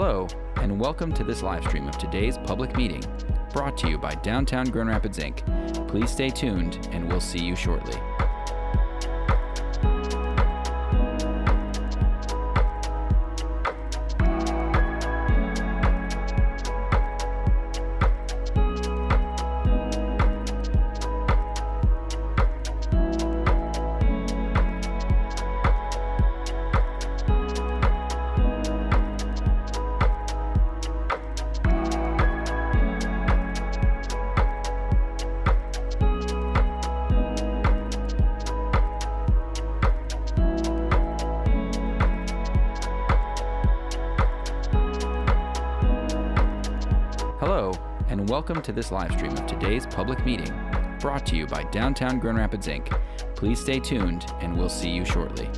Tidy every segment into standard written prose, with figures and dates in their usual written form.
Hello, and welcome to this live stream of today's public meeting, brought to you by Downtown Grand Rapids, Inc. Please stay tuned, and we'll see you shortly. Hello, and welcome to this live stream of today's public meeting, brought to you by Downtown Grand Rapids, Inc. Please stay tuned, and we'll see you shortly.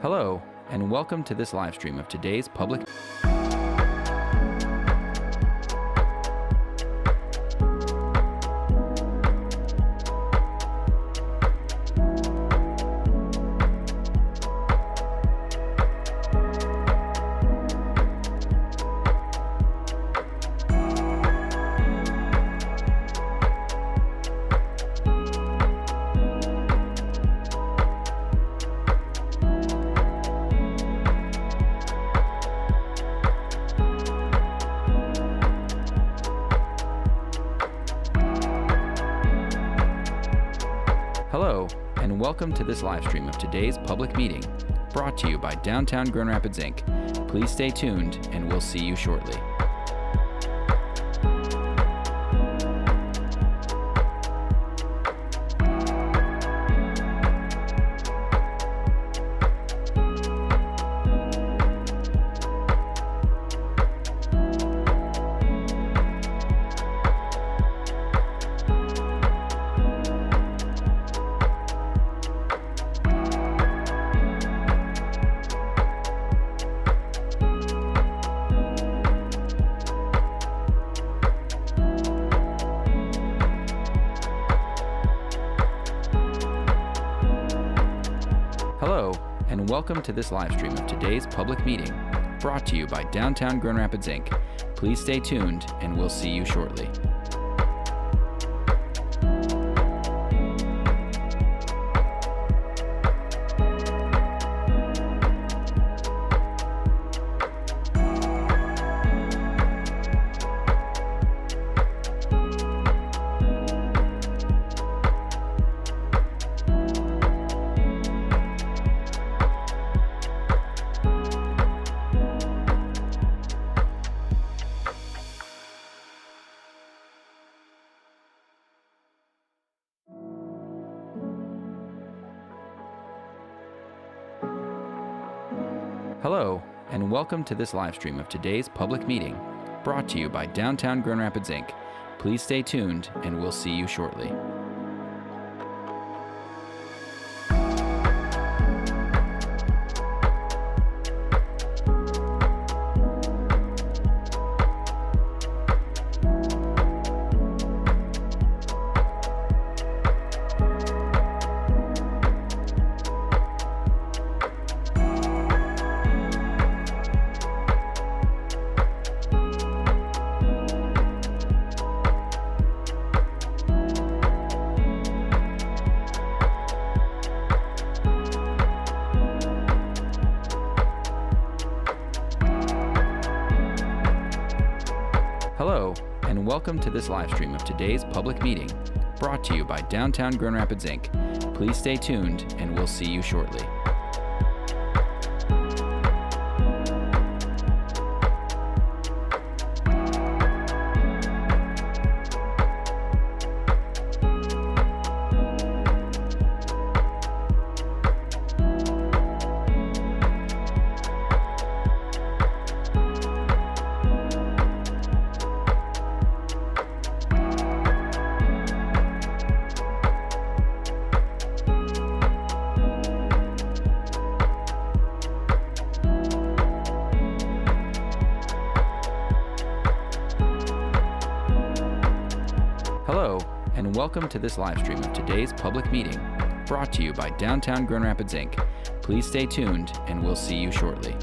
Hello, and welcome to this live stream of today's public. Hello, and welcome to this live stream of today's public meeting, brought to you by Downtown Grand Rapids, Inc. Please stay tuned, and we'll see you shortly. Hello, and welcome to this live stream of today's public meeting, brought to you by Downtown Grand Rapids, Inc. Please stay tuned, and we'll see you shortly. Hello, and welcome to this live stream of today's public meeting, brought to you by Downtown Grand Rapids, Inc. Please stay tuned, and we'll see you shortly. Hello, and welcome to this live stream of today's public meeting, brought to you by Downtown Grand Rapids, Inc. Please stay tuned, and we'll see you shortly. welcome to this live stream of today's public meeting, brought to you by Downtown Grand Rapids, Inc. Please stay tuned, and we'll see you shortly.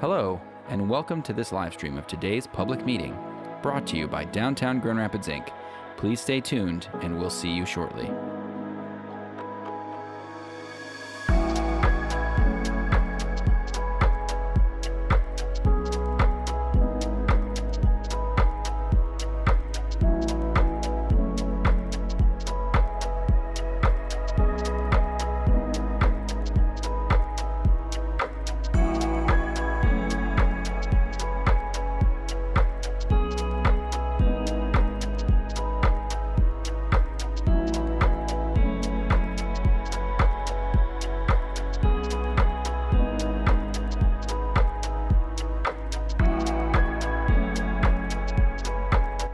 Hello, and welcome to this live stream of today's public meeting, brought to you by Downtown Grand Rapids, Inc. Please stay tuned, and we'll see you shortly.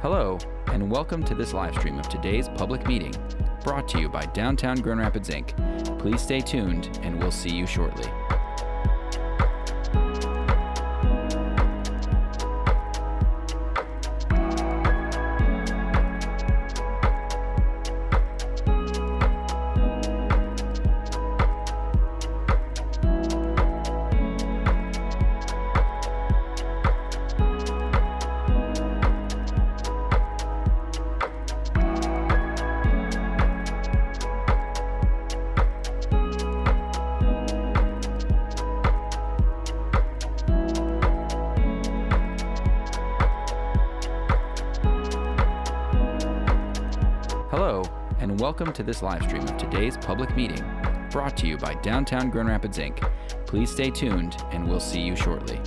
Hello, and welcome to this live stream of today's public meeting, brought to you by Downtown Grand Rapids, Inc. Please stay tuned, and we'll see you shortly. Hello, and welcome to this live stream of today's public meeting, brought to you by Downtown Grand Rapids, Inc. Please stay tuned, and we'll see you shortly.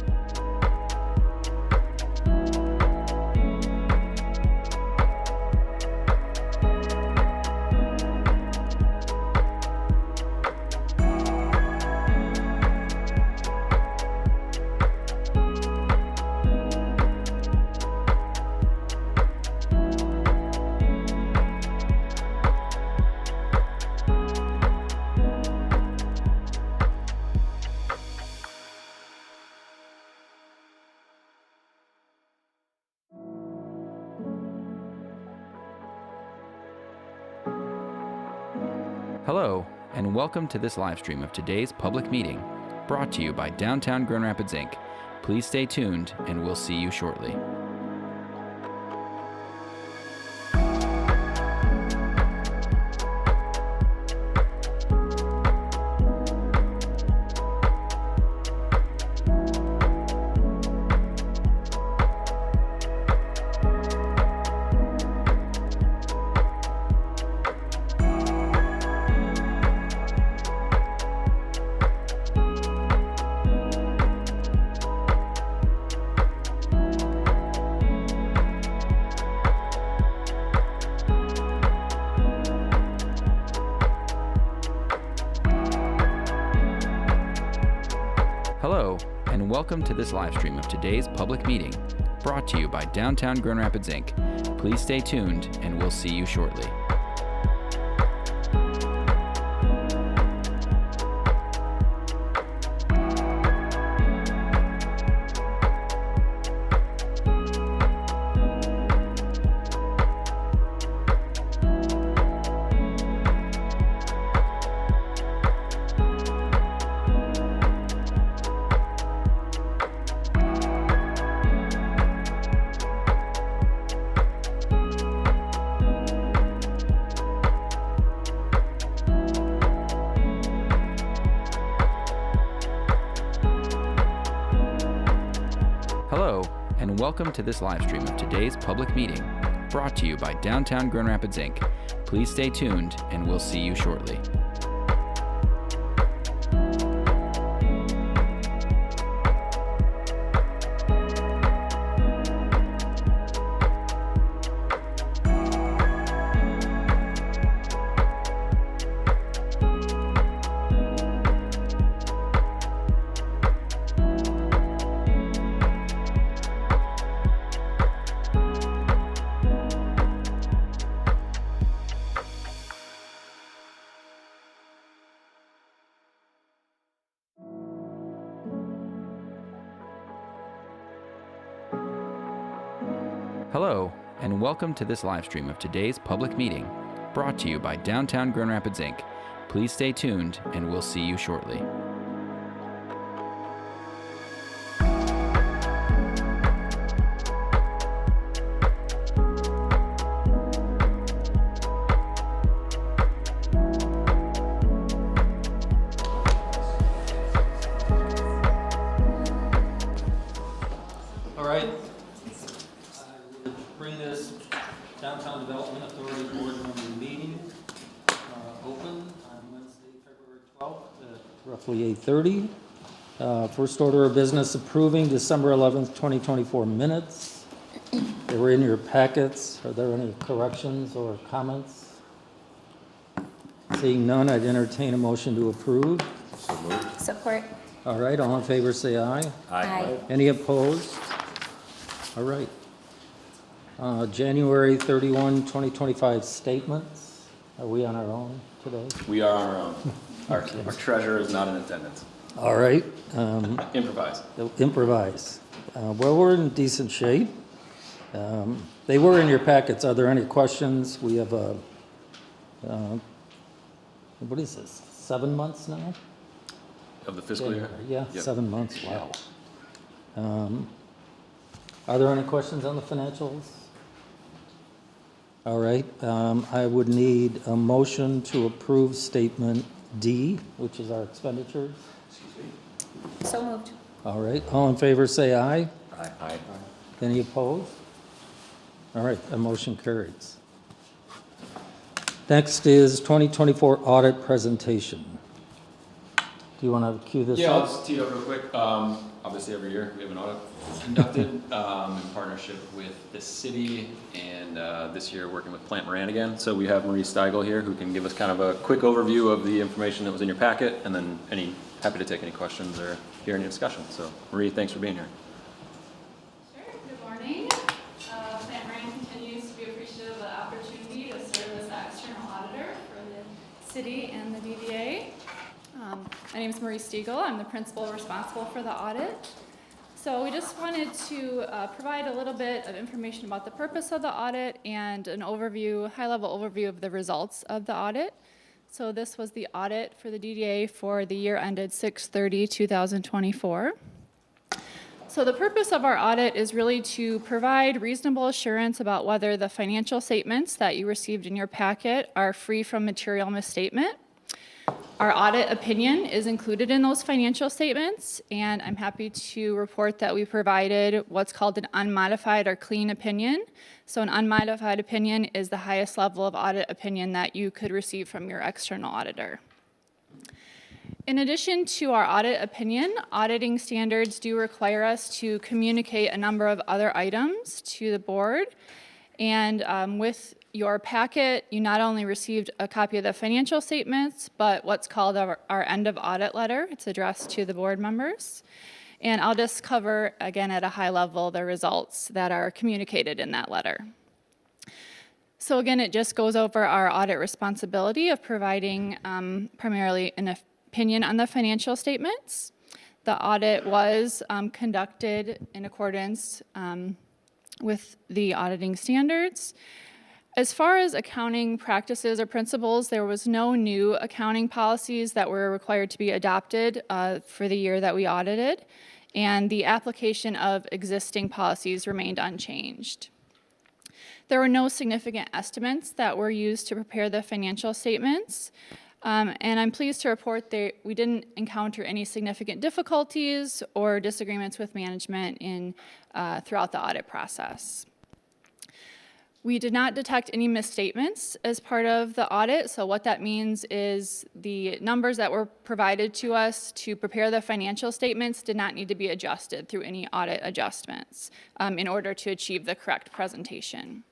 Hello, and welcome to this live stream of today's public meeting, brought to you by Downtown Grand Rapids, Inc. Please stay tuned, and we'll see you shortly. Hello, and welcome to this live stream of today's public meeting, brought to you by Downtown Grand Rapids, Inc. Please stay tuned, and we'll see you shortly. Hello, and welcome to this live stream of today's public meeting, brought to you by Downtown Grand Rapids, Inc. Please stay tuned, and we'll see you shortly. Hello, and welcome to this live stream of today's public meeting, brought to you by Downtown Grand Rapids, Inc. Please stay tuned, and we'll see you shortly. All right. I would bring this Downtown Development Authority Board member meeting open on Wednesday, February 12th at roughly 8:30. First order of business, approving December 11th, 2024 minutes. They were in your packets. Are there any corrections or comments? Seeing none, I'd entertain a motion to approve. Support. All right, all in favor say aye. Aye. Any opposed? All right. January 31, 2025 statements. Are we on our own today? We are on our own. Our treasurer is not in attendance. All right. Improvise. Improvise. Well, we're in decent shape. They were in your packets. Are there any questions? We have a, what is this, 7 months now? Of the fiscal year? Yeah, Yep. 7 months, wow. Are there any questions on the financials? All right, I would need a motion to approve statement D, which is our expenditures. So moved. All right, all in favor say aye. Aye. Any opposed? All right, a motion carries. Next is 2024 audit presentation. Do you want to cue this Yeah, I'll up? just tee it up real quick. Obviously, every year we have an audit conducted in partnership with the city, and this year working with Plant Moran again. So we have Marie Steigel here, who can give us kind of a quick overview of the information that was in your packet, and then happy to take any questions or hear any discussion. So Marie, thanks for being here. Sure. Good morning. Plant Moran continues to be appreciative of the opportunity to serve as the external auditor for the city and the DDA. My name is Marie Stiegel. I'm the principal responsible for the audit. So we just wanted to provide a little bit of information about the purpose of the audit and an overview, high-level overview of the results of the audit. So this was the audit for the DDA for the year ended 6/30/2024. So the purpose of our audit is really to provide reasonable assurance about whether the financial statements that you received in your packet are free from material misstatement. Our audit opinion is included in those financial statements, and I'm happy to report that we provided what's called an unmodified or clean opinion. So an unmodified opinion is the highest level of audit opinion that you could receive from your external auditor. In addition to our audit opinion, auditing standards do require us to communicate a number of other items to the board. And with your packet, you not only received a copy of the financial statements, but what's called our end of audit letter. It's addressed to the board members. And I'll just cover, again, at a high level, the results that are communicated in that letter. So again, it just goes over our audit responsibility of providing primarily an opinion on the financial statements. The audit was conducted in accordance with the auditing standards. As far as accounting practices or principles, there was no new accounting policies that were required to be adopted for the year that we audited, and the application of existing policies remained unchanged. There were no significant estimates that were used to prepare the financial statements, and I'm pleased to report that we didn't encounter any significant difficulties or disagreements with management throughout the audit process. We did not detect any misstatements as part of the audit. So what that means is the numbers that were provided to us to prepare the financial statements did not need to be adjusted through any audit adjustments in order to achieve the correct presentation.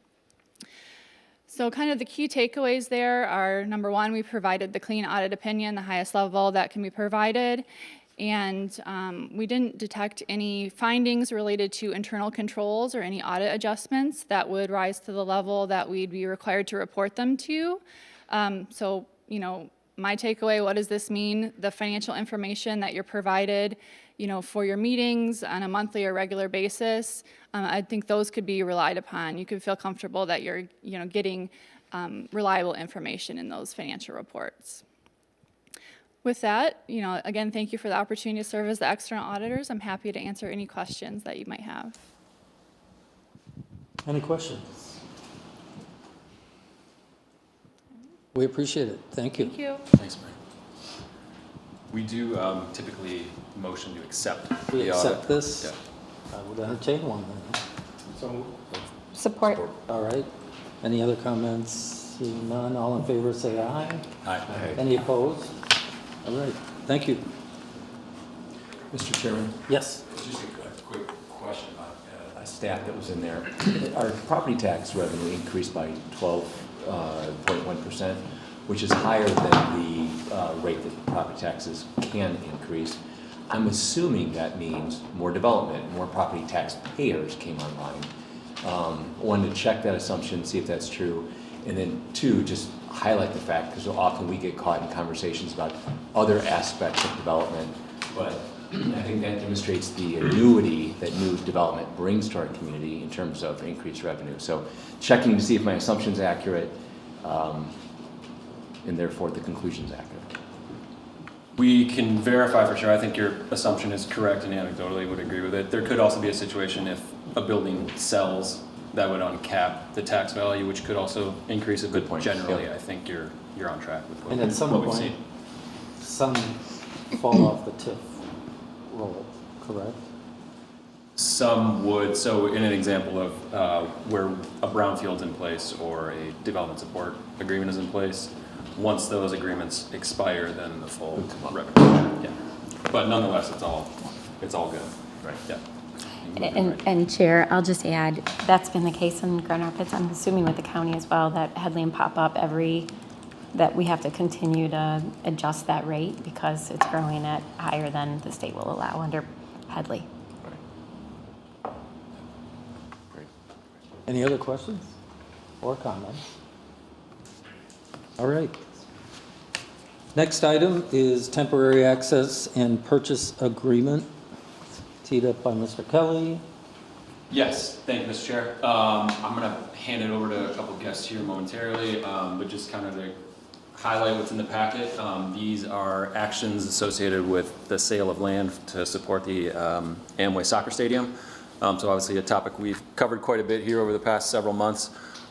So kind of the key takeaways there are, number one, we provided the clean audit opinion, the highest level that can be provided. And we didn't detect any findings related to internal controls or any audit adjustments that would rise to the level that we'd be required to report them to. So, my takeaway, what does this mean? The financial information that you're provided, for your meetings on a monthly or regular basis, I think those could be relied upon. You could feel comfortable that you're, getting reliable information in those financial reports. With that, again, thank you for the opportunity to serve as the external auditors. I'm happy to answer any questions that you might have. Any questions? We appreciate it. Thank you. Thank you. Thanks, Mary. We do typically motion to accept We the accept audit. this. Yeah. I would entertain one then. So, Support. all right. Any other comments? Seeing none, all in favor say aye. Aye. Any opposed? All right, thank you. Mr. Chairman, Yes. just a quick question about a stat that was in there. Our property tax revenue increased by 12.1%, which is higher than the rate that property taxes can increase. I'm assuming that means more development, more property tax payers came online. One, to check that assumption, see if that's true. And then two, just highlight the fact, because often we get caught in conversations about other aspects of development, but I think that demonstrates the annuity that new development brings to our community in terms of increased revenue. So checking to see if my assumption's accurate, and therefore the conclusion's accurate. We can verify for sure. I think your assumption is correct, and anecdotally would agree with it. There could also be a situation if a building sells that would uncap the tax value, which could also increase it. Good point. Generally, Yep. I think you're on track with And at some what we've point, seen. some fall off the TIF roll, correct? Some would. So in an example of where a brownfield's in place or a development support agreement is in place, once those agreements expire, then the full revenue. Yeah. But nonetheless, it's all good. Right. Yeah. And Chair, I'll just add, that's been the case in Grand Rapids. I'm assuming with the county as well, that Headley and Pop-Up that we have to continue to adjust that rate because it's growing at higher than the state will allow under Headley. Great. Any other questions or comments? All right. Next item is temporary access and purchase agreement, teed up by Mr. Kelly. Yes, thank you, Mr. Chair. I'm going to hand it over to a couple guests here momentarily, but just kind of to highlight what's in the packet. These are actions associated with the sale of land to support the Amway Soccer Stadium. So obviously a topic we've covered quite a bit here over the past several months.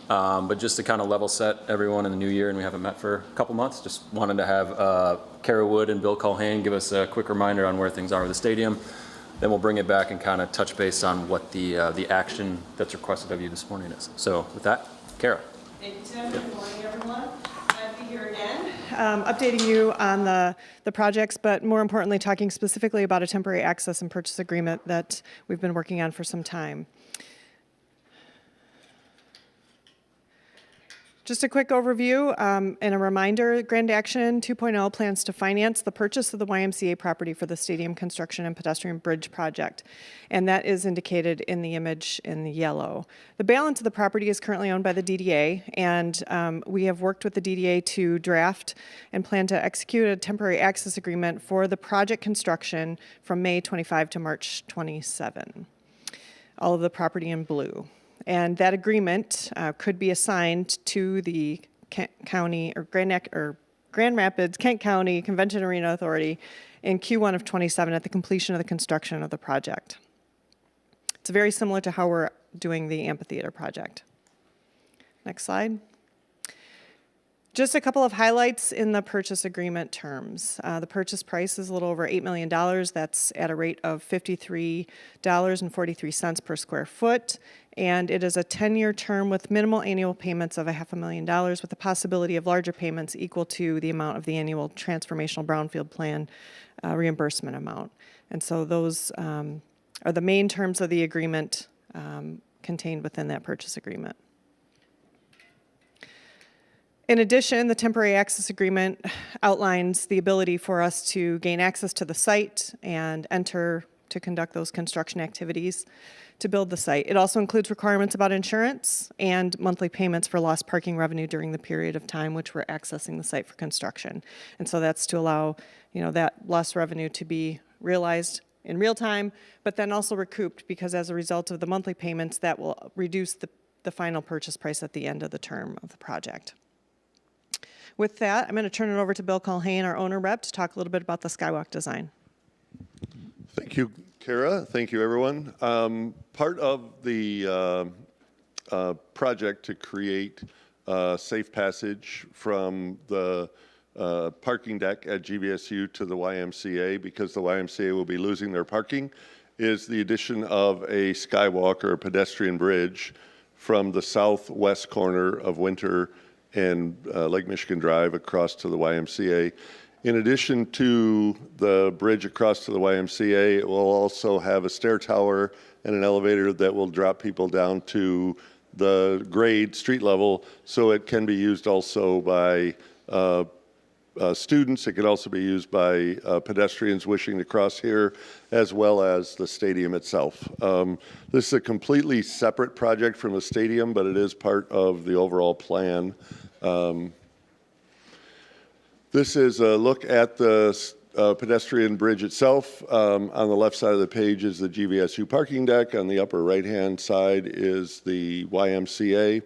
But just to kind of level set everyone in the new year, and we haven't met for a couple months, just wanted to have Kara Wood and Bill Culhane give us a quick reminder on where things are with the stadium. Then we'll bring it back and kind of touch base on what the action that's requested of you this morning is. So with that, Kara. Thank you, Tim. Good morning, everyone. Glad to be here again. Updating you on the projects, but more importantly, talking specifically about a temporary access and purchase agreement that we've been working on for some time. Just a quick overview and a reminder, Grand Action 2.0 plans to finance the purchase of the YMCA property for the stadium construction and pedestrian bridge project, and that is indicated in the image in the yellow. The balance of the property is currently owned by the DDA, and we have worked with the DDA to draft and plan to execute a temporary access agreement for the project construction from May 25 to March 27. All of the property in blue. And that agreement could be assigned to the Kent County or Grand Rapids Kent County Convention Arena Authority in Q1 of 27 at the completion of the construction of the project. It's very similar to how we're doing the amphitheater project. Next slide. Just a couple of highlights in the purchase agreement terms. The purchase price is a little over $8 million. That's at a rate of $53.43 per square foot. And it is a 10-year term with minimal annual payments of $500,000 with the possibility of larger payments equal to the amount of the annual transformational brownfield plan reimbursement amount. And so those are the main terms of the agreement contained within that purchase agreement. In addition, the temporary access agreement outlines the ability for us to gain access to the site and enter to conduct those construction activities to build the site. It also includes requirements about insurance and monthly payments for lost parking revenue during the period of time which we're accessing the site for construction. And so that's to allow, that lost revenue to be realized in real time, but then also recouped, because as a result of the monthly payments, that will reduce the final purchase price at the end of the term of the project. With that, I'm going to turn it over to Bill Culhane, our owner rep, to talk a little bit about the Skywalk design. Thank you, Kara. Thank you, everyone. Part of the project to create safe passage from the parking deck at GVSU to the YMCA, because the YMCA will be losing their parking, is the addition of a skywalk or a pedestrian bridge from the southwest corner of Winter and Lake Michigan Drive across to the YMCA. In addition to the bridge across to the YMCA, it will also have a stair tower and an elevator that will drop people down to the grade street level, so it can be used also by students. It can also be used by pedestrians wishing to cross here, as well as the stadium itself. This is a completely separate project from the stadium, but it is part of the overall plan. This is a look at the pedestrian bridge itself. On the left side of the page is the GVSU parking deck. On the upper right-hand side is the YMCA.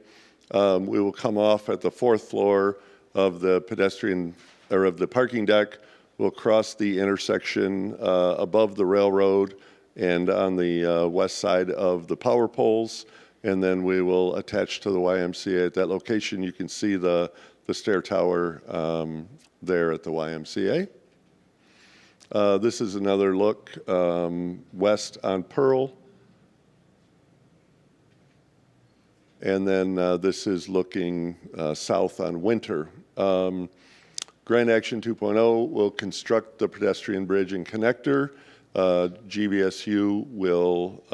We will come off at the 4th floor of the pedestrian, or of the parking deck. We'll cross the intersection above the railroad and on the west side of the power poles, and then we will attach to the YMCA at that location. You can see the stair tower there at the YMCA. This is another look west on Pearl. And then this is looking south on Winter. Grand Action 2.0 will construct the pedestrian bridge and connector. GVSU will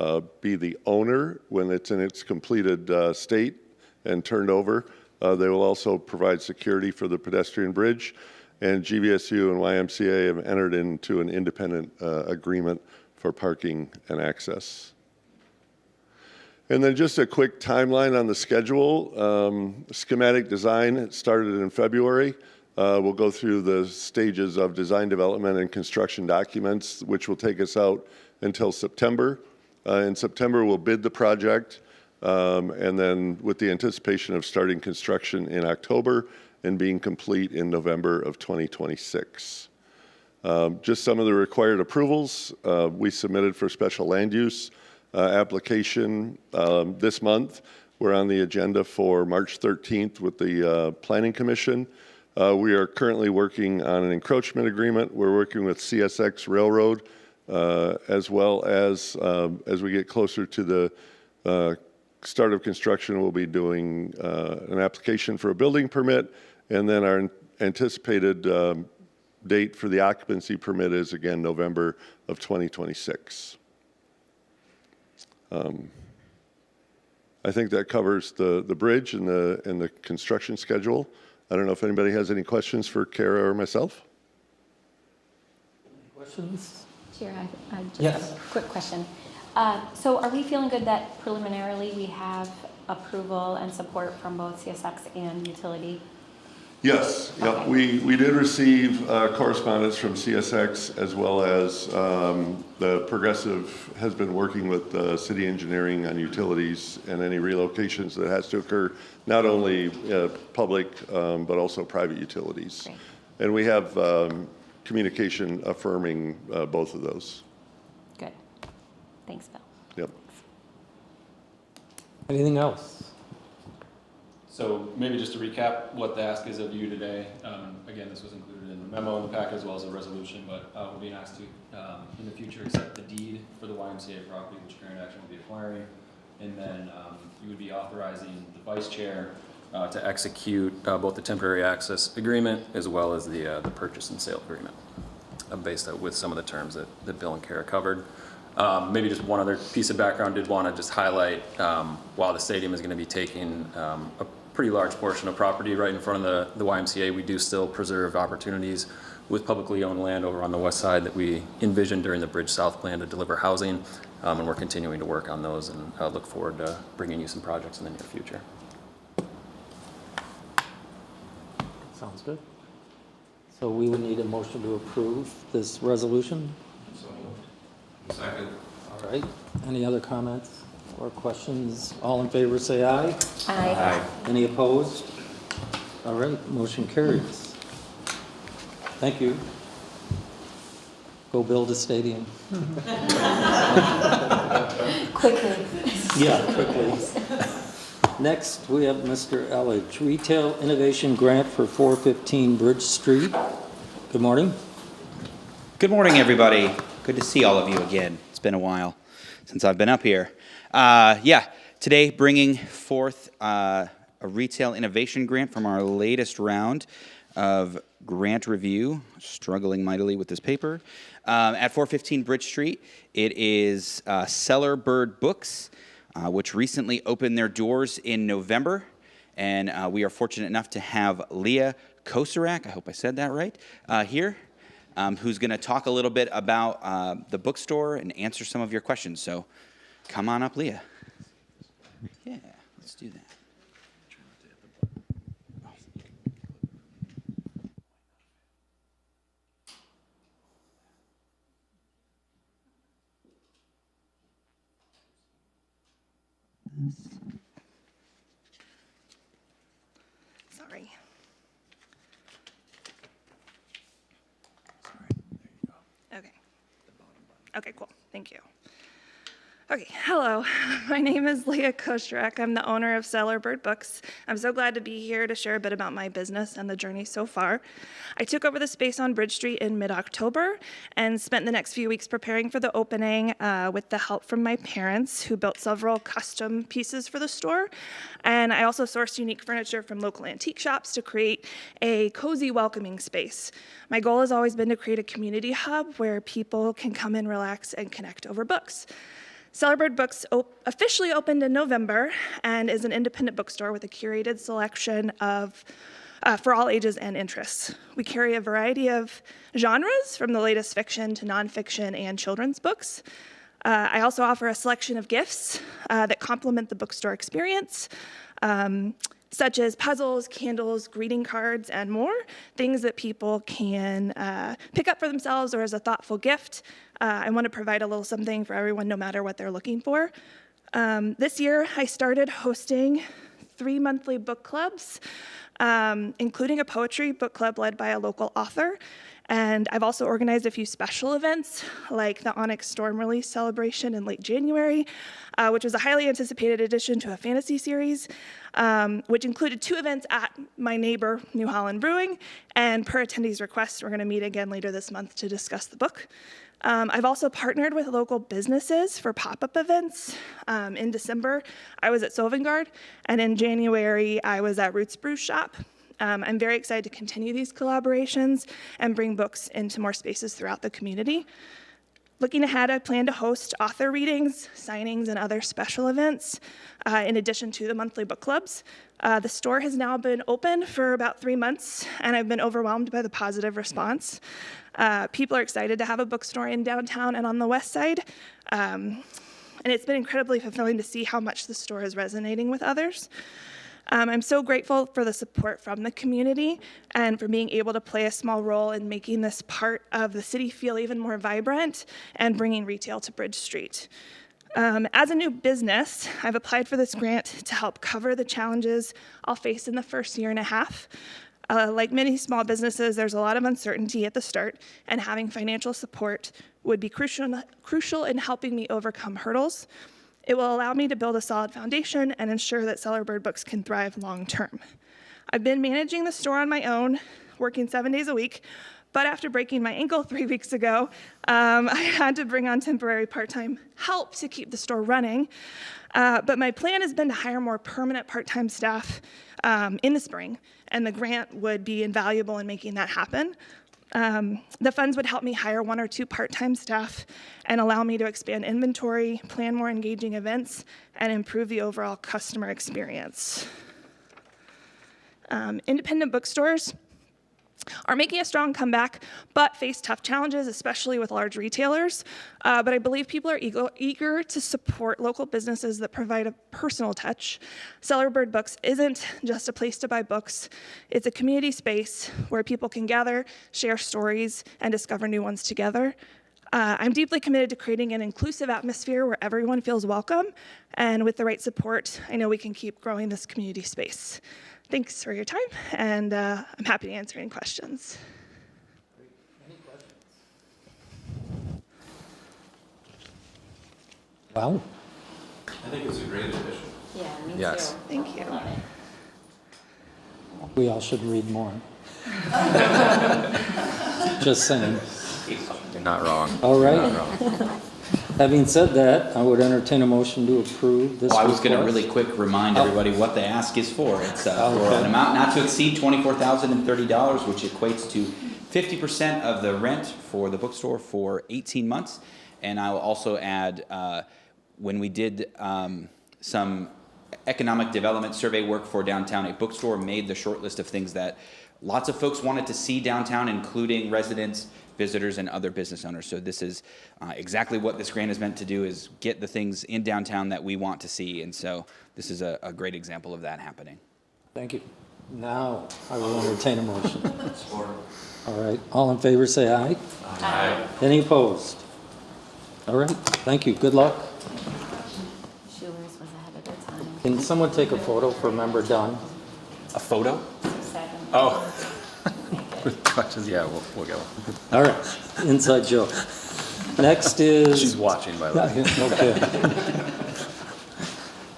be the owner when it's in its completed state and turned over. They will also provide security for the pedestrian bridge. And GVSU and YMCA have entered into an independent agreement for parking and access. And then just a quick timeline on the schedule. Schematic design started in February. We'll go through the stages of design development and construction documents, which will take us out until September. In September, we'll bid the project, and then with the anticipation of starting construction in October and being complete in November of 2026. Just some of the required approvals. We submitted for special land use application this month. We're on the agenda for March 13th with the Planning Commission. We are currently working on an encroachment agreement. We're working with CSX Railroad, as well as we get closer to the start of construction, we'll be doing an application for a building permit, and then our anticipated date for the occupancy permit is again November of 2026. I think that covers the bridge and the construction schedule. I don't know if anybody has any questions for Kara or myself. Questions? Chair, I just Yes. have a quick question. So are we feeling good that preliminarily we have approval and support from both CSX and utility? Yes, yep. We did receive correspondence from CSX, as well as the Progressive has been working with city engineering on utilities and any relocations that has to occur, not only public but also private utilities. Great. And we have communication affirming both of those. Good. Thanks, Bill. Yep. Anything else? So maybe just to recap what the ask is of you today. Again, this was included in the memo in the packet as well as a resolution, but we're being asked to, in the future, accept the deed for the YMCA property, which Grand Action will be acquiring. And then you would be authorizing the vice chair to execute both the temporary access agreement as well as the purchase and sale agreement, based with some of the terms that Bill and Kara covered. Maybe just one other piece of background, did want to just highlight, while the stadium is going to be taking a pretty large portion of property right in front of the YMCA, we do still preserve opportunities with publicly owned land over on the west side that we envisioned during the Bridge South plan to deliver housing. And we're continuing to work on those, and look forward to bringing you some projects in the near future. Sounds good. So we would need a motion to approve this resolution. Second. All right. Any other comments or questions? All in favor, say aye. Aye. Any opposed? All right, motion carries. Thank you. Go build a stadium. Quickly. Yeah, quickly. Next, we have Mr. Elledge, Retail Innovation Grant for 415 Bridge Street. Good morning. Good morning, everybody. Good to see all of you again. It's been a while since I've been up here. Today bringing forth a retail innovation grant from our latest round of grant review. Struggling mightily with this paper. At 415 Bridge Street, it is Cellar Bird Books, which recently opened their doors in November. And we are fortunate enough to have Leah Kosarak, I hope I said that right, here, who's going to talk a little bit about the bookstore and answer some of your questions. So come on up, Leah. Yeah, let's do that. Sorry. Okay. Okay, cool. Thank you. Okay, hello. My name is Leah Kostrek. I'm the owner of Cellar Bird Books. I'm so glad to be here to share a bit about my business and the journey so far. I took over the space on Bridge Street in mid-October and spent the next few weeks preparing for the opening with the help from my parents, who built several custom pieces for the store. And I also sourced unique furniture from local antique shops to create a cozy, welcoming space. My goal has always been to create a community hub where people can come and relax and connect over books. Cellar Bird Books officially opened in November and is an independent bookstore with a curated selection of for all ages and interests. We carry a variety of genres, from the latest fiction to nonfiction and children's books. I also offer a selection of gifts that complement the bookstore experience, such as puzzles, candles, greeting cards, and more, things that people can pick up for themselves or as a thoughtful gift. I want to provide a little something for everyone, no matter what they're looking for. This year, I started hosting 3 monthly book clubs, including a poetry book club led by a local author. And I've also organized a few special events, like the Onyx Storm release celebration in late January, which was a highly anticipated addition to a fantasy series, which included 2 events at my neighbor, New Holland Brewing. And per attendees' request, we're going to meet again later this month to discuss the book. I've also partnered with local businesses for pop-up events. In December, I was at Sovngarde, and in January, I was at Roots Brew Shop. I'm very excited to continue these collaborations and bring books into more spaces throughout the community. Looking ahead, I plan to host author readings, signings, and other special events, in addition to the monthly book clubs. The store has now been open for about 3 months, and I've been overwhelmed by the positive response. People are excited to have a bookstore in downtown and on the west side, and it's been incredibly fulfilling to see how much the store is resonating with others. I'm so grateful for the support from the community and for being able to play a small role in making this part of the city feel even more vibrant and bringing retail to Bridge Street. As a new business, I've applied for this grant to help cover the challenges I'll face in the first year and a half. Like many small businesses, there's a lot of uncertainty at the start, and having financial support would be crucial in helping me overcome hurdles. It will allow me to build a solid foundation and ensure that Cellar Bird Books can thrive long term. I've been managing the store on my own, working 7 days a week, but after breaking my ankle 3 weeks ago, I had to bring on temporary part-time help to keep the store running. But my plan has been to hire more permanent part-time staff in the spring, and the grant would be invaluable in making that happen. The funds would help me hire 1 or 2 part-time staff and allow me to expand inventory, plan more engaging events, and improve the overall customer experience. Independent bookstores are making a strong comeback, but face tough challenges, especially with large retailers. But I believe people are eager to support local businesses that provide a personal touch. Celerbird Books isn't just a place to buy books. It's a community space where people can gather, share stories, and discover new ones together. I'm deeply committed to creating an inclusive atmosphere where everyone feels welcome, and with the right support, I know we can keep growing this community space. Thanks for your time, and I'm happy to answer any questions. Wow. I think it's a great addition. Yeah, me Yes. too. Thank you. Love it. We all should read more. Just saying. You're not wrong. All right. Not wrong. Having said that, I would entertain a motion to approve this Oh, I was going to request. really quick remind everybody what the ask is for. It's for Okay. an amount not to exceed $24,030, which equates to 50% of the rent for the bookstore for 18 months. And I will also add, when we did some economic development survey work for downtown, a bookstore made the short list of things that lots of folks wanted to see downtown, including residents, visitors, and other business owners. So this is exactly what this grant is meant to do, is get the things in downtown that we want to see. And so this is a great example of that happening. Thank you. Now, I will entertain a motion. All right, all in favor, say aye. Aye. Any opposed? All right, thank you, good luck. Schuler's was ahead of their time. Can someone take a photo for Member Dunn? A photo? 6 seconds. Oh. Questions? Yeah, we'll go. All right, inside joke. Next is... She's watching, by the way. Okay.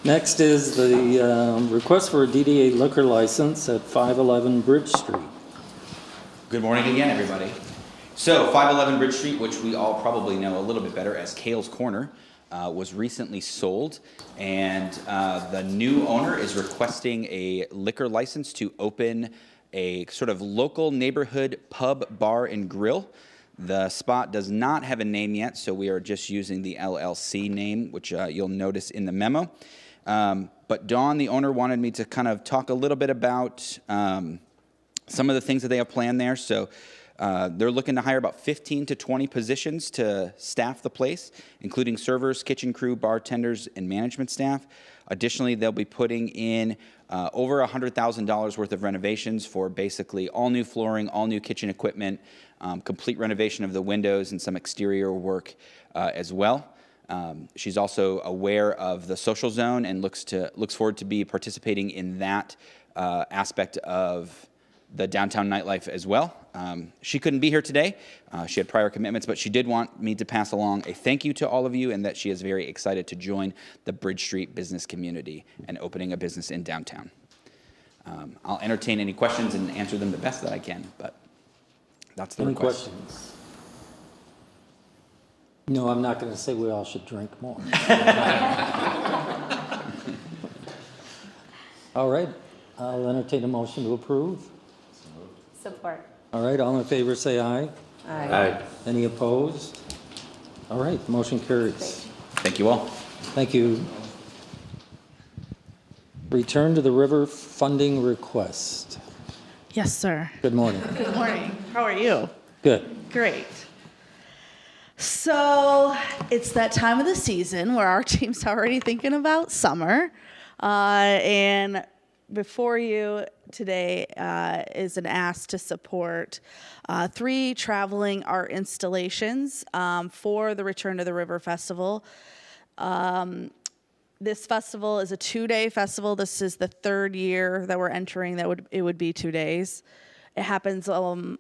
Next is the request for a DDA liquor license at 511 Bridge Street. Good morning again, everybody. So 511 Bridge Street, which we all probably know a little bit better as Kale's Corner, was recently sold, and the new owner is requesting a liquor license to open a sort of local neighborhood pub, bar, and grill. The spot does not have a name yet, so we are just using the LLC name, which you'll notice in the memo. But Dawn, the owner, wanted me to kind of talk a little bit about some of the things that they have planned there. So they're looking to hire about 15 to 20 positions to staff the place, including servers, kitchen crew, bartenders, and management staff. Additionally, they'll be putting in over $100,000 worth of renovations for basically all new flooring, all new kitchen equipment, complete renovation of the windows, and some exterior work as well. She's also aware of the social zone and looks forward to be participating in that aspect of the downtown nightlife as well. She couldn't be here today. She had prior commitments, but she did want me to pass along a thank you to all of you and that she is very excited to join the Bridge Street business community and opening a business in downtown. I'll entertain any questions and answer them the best that I can, but that's the Any request. questions? No, I'm not going to say we all should drink more. All right, I'll entertain a motion to approve. Support. All right, all in favor, say aye. Aye. Any opposed? All right, motion carries. Thank you all. Thank you. Return to the river funding request. Yes, sir. Good morning. Good morning. How are you? Good. Great. So it's that time of the season where our team's already thinking about summer. And before you today is an ask to support 3 traveling art installations for the Return to the River Festival. This festival is a 2-day festival. This is the 3rd year that we're entering that it would be 2 days. It happens along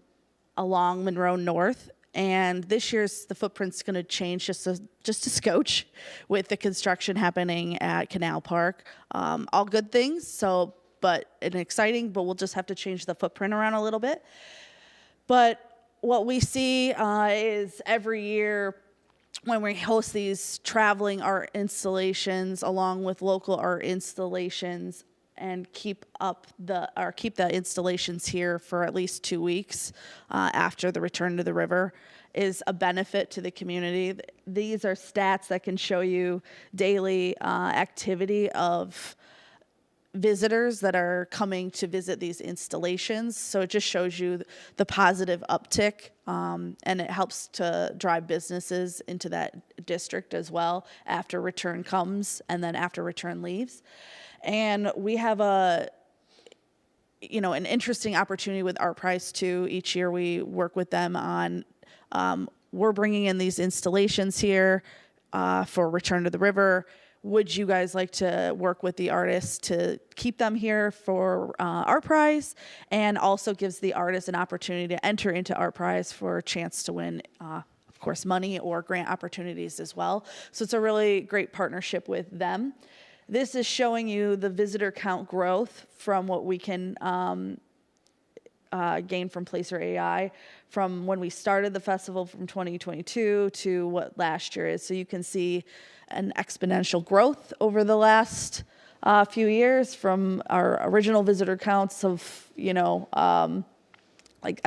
Monroe North. And this year's the footprint's going to change just a scotch with the construction happening at Canal Park. All good things, but exciting, but we'll just have to change the footprint around a little bit. But what we see is every year when we host these traveling art installations along with local art installations and keep the installations here for at least 2 weeks after the Return to the River is a benefit to the community. These are stats that can show you daily activity of visitors that are coming to visit these installations. So it just shows you the positive uptick, and it helps to drive businesses into that district as well after return comes and then after return leaves. And we have an interesting opportunity with ArtPrize too. Each year we work with them on, we're bringing in these installations here for Return to the River. Would you guys like to work with the artists to keep them here for ArtPrize, and also gives the artist an opportunity to enter into ArtPrize for a chance to win, of course, money or grant opportunities as well. So it's a really great partnership with them. This is showing you the visitor count growth from what we can gain from Placer AI from when we started the festival from 2022 to what last year is. So you can see an exponential growth over the last few years from our original visitor counts of, I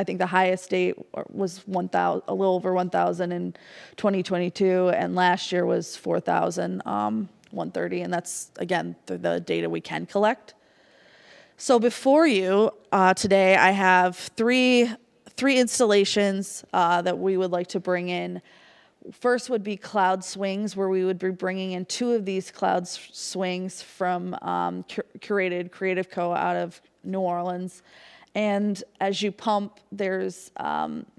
think the highest date was 1,000, a little over 1,000 in 2022, and last year was 4,130, and that's, again, the data we can collect. So before you today, I have three installations that we would like to bring in. First would be Cloud Swings, where we would be bringing in 2 of these Cloud Swings from Curated Creative Co. out of New Orleans. And as you pump, there's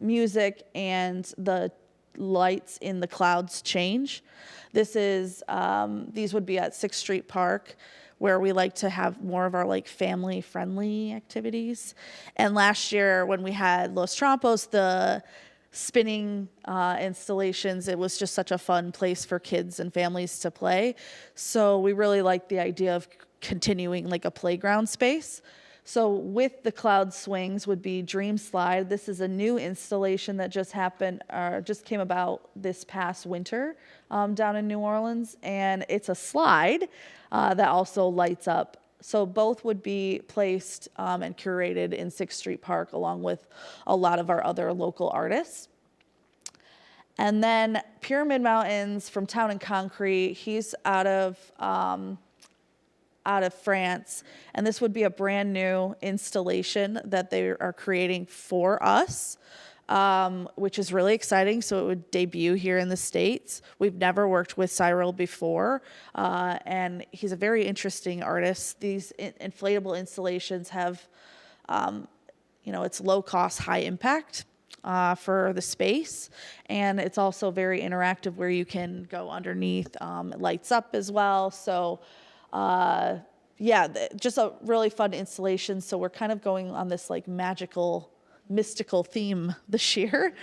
music and the lights in the clouds change. This is, these would be at 6th Street Park, where we like to have more of our family-friendly activities. And last year when we had Los Trompos, the spinning installations, it was just such a fun place for kids and families to play. So we really like the idea of continuing a playground space. So with the Cloud Swings would be Dream Slide. This is a new installation that just happened, just came about this past winter down in New Orleans, and it's a slide that also lights up. So both would be placed and curated in 6th Street Park along with a lot of our other local artists. And then Pyramid Mountains from Town and Concrete, he's out of France, and this would be a brand new installation that they are creating for us, which is really exciting. So it would debut here in the States. We've never worked with Cyril before, and he's a very interesting artist. These inflatable installations have, it's low cost, high impact for the space, and it's also very interactive where you can go underneath. It lights up as well. So just a really fun installation. So we're kind of going on this magical, mystical theme this year,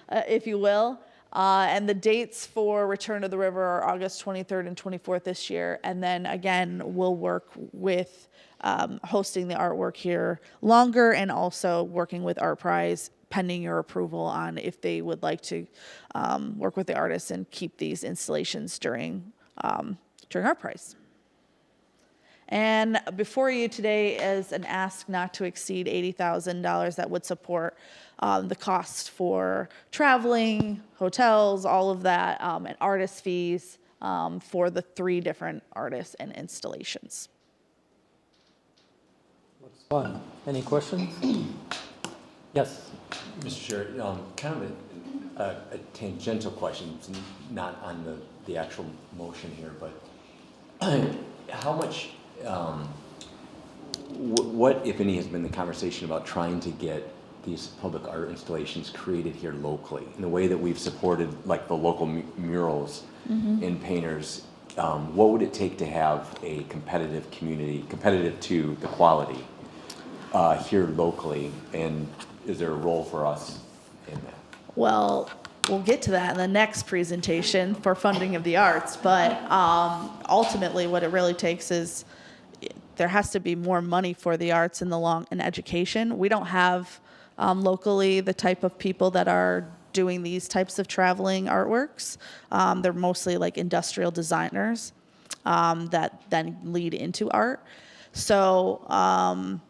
if you will. And the dates for Return to the River are August 23rd and 24th this year. And then again, we'll work with hosting the artwork here longer, and also working with ArtPrize pending your approval on if they would like to work with the artists and keep these installations during ArtPrize. And before you today is an ask not to exceed $80,000 that would support the cost for traveling, hotels, all of that, and artist fees for the 3 different artists and installations. Looks fun. Any questions? Yes. Mr. Chair, kind of a tangential question, it's not on the actual motion here, but how much, what, if any, has been the conversation about trying to get these public art installations created here locally in the way that we've supported the local murals and painters? What would it take to have a competitive community, competitive to the quality here locally, and is there a role for us in that? Well, we'll get to that in the next presentation for funding of the arts, but ultimately what it really takes is there has to be more money for the arts in education. We don't have locally the type of people that are doing these types of traveling artworks. They're mostly industrial designers that then lead into art. So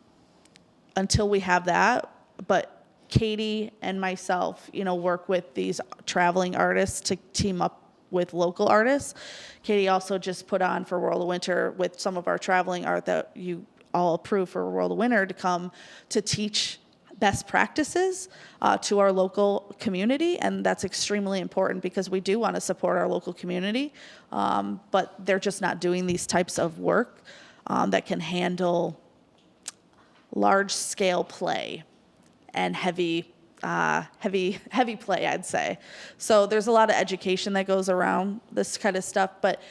until we have that, but Katie and myself, work with these traveling artists to team up with local artists. Katie also just put on for World of Winter with some of our traveling art that you all approved for World of Winter to come to teach best practices to our local community, and that's extremely important because we do want to support our local community, but they're just not doing these types of work that can handle large-scale play and heavy play, I'd say. So there's a lot of education that goes around this kind of stuff, but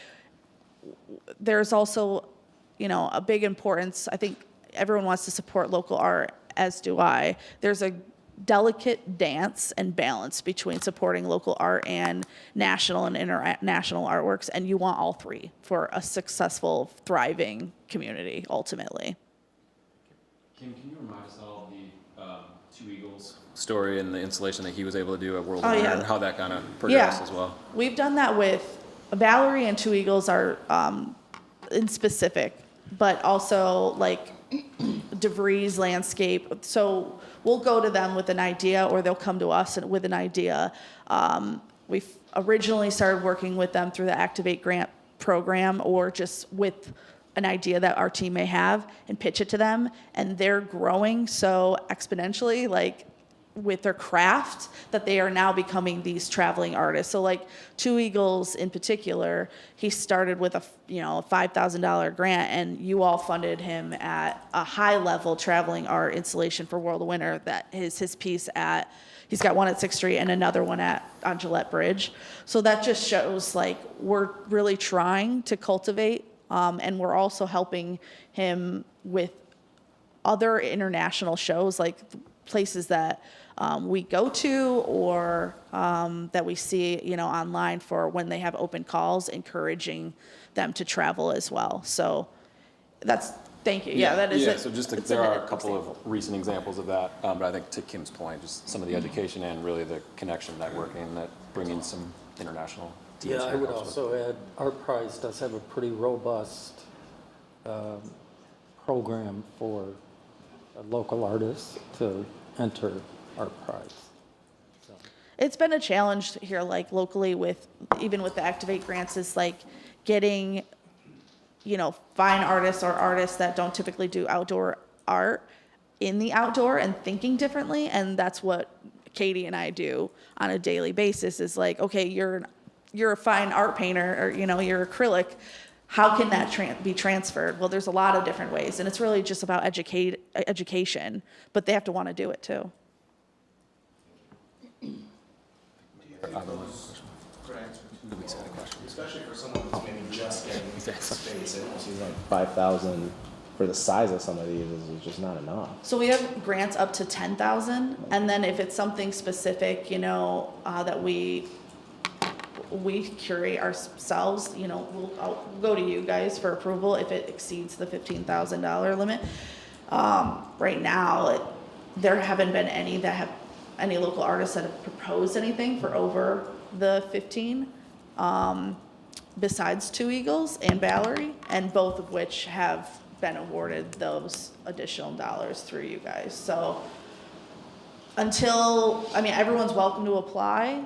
there's also, a big importance. I think everyone wants to support local art, as do I. There's a delicate dance and balance between supporting local art and national and international artworks, and you want all three for a successful, thriving community, ultimately. Kim, can you remind us all the Two Eagles story and the installation that he was able to do at World Oh, of Winter yeah. and how that kind of progressed Yeah. as well? We've done that with Valerie and Two Eagles are in specific, but also like DeVries landscape. So we'll go to them with an idea, or they'll come to us with an idea. We've originally started working with them through the Activate Grant program, or just with an idea that our team may have and pitch it to them, and they're growing so exponentially, like with their craft, that they are now becoming these traveling artists. So like Two Eagles in particular, he started with a $5,000 grant, and you all funded him at a high level traveling art installation for World of Winter. That is his piece at, he's got one at 6th Street and another one on Gillette Bridge. So that just shows like we're really trying to cultivate, and we're also helping him with other international shows, like places that we go to, or that we see, online for when they have open calls, encouraging them to travel as well. So thank you. Yeah, that is it. So just It's there are an a couple of example. recent examples of that, but I think to Kim's point, just some of the education and really the connection networking that bringing some international teams. Yeah, I here would helps with. also add, Art Prize does have a pretty robust program for local artists to enter Art Prize. So. It's been a challenge here, like locally, even with the Activate grants, is like getting, fine artists or artists that don't typically do outdoor art in the outdoor and thinking differently. And that's what Katie and I do on a daily basis, is like, okay, you're a fine art painter, or, you're acrylic. How can that be transferred? Well, there's a lot of different ways, and it's really just about education, but they have to want to do it too. Especially for someone who's maybe just getting space, it seems like 5,000 for the size of some of these is just not enough. So we have grants up to 10,000, and then if it's something specific, that we curate ourselves, I'll go to you guys for approval if it exceeds the $15,000 limit. Right now, there haven't been any local artists that have proposed anything for over the 15, besides Two Eagles and Valerie, and both of which have been awarded those additional dollars through you guys. So everyone's welcome to apply.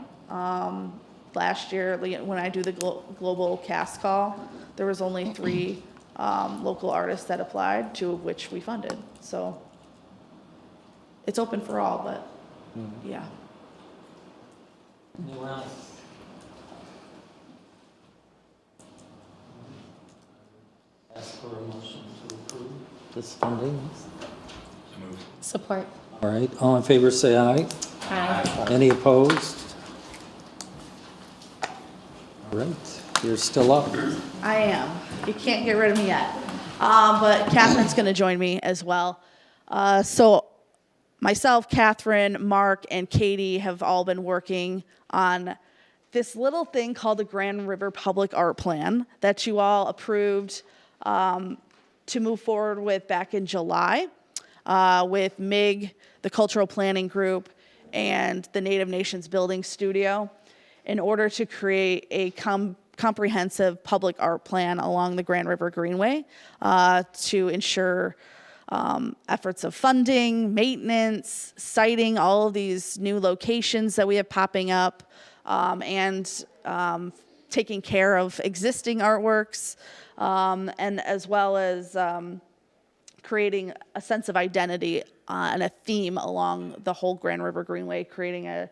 Last year, when I do the global cast call, there was only 3 local artists that applied, 2 of which we funded. So it's open for all, but yeah. Anyone else? Ask for a motion to approve this funding. Support. All right, all in favor say aye. Aye. Any opposed? All right, you're still up. I am. You can't get rid of me yet. But Catherine's going to join me as well. So myself, Catherine, Mark, and Katie have all been working on this little thing called the Grand River Public Art Plan that you all approved to move forward with back in July with MIG, the Cultural Planning Group, and the Native Nations Building Studio, in order to create a comprehensive public art plan along the Grand River Greenway to ensure efforts of funding, maintenance, siting all of these new locations that we have popping up, and taking care of existing artworks, and as well as creating a sense of identity and a theme along the whole Grand River Greenway, creating a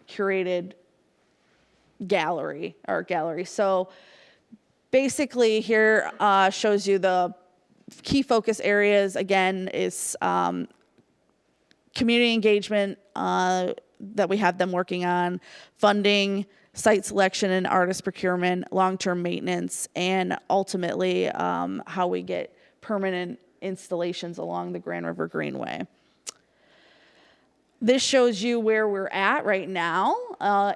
curated art gallery. So basically here shows you the key focus areas. Again, is community engagement that we have them working on, funding, site selection and artist procurement, long-term maintenance, and ultimately how we get permanent installations along the Grand River Greenway. This shows you where we're at right now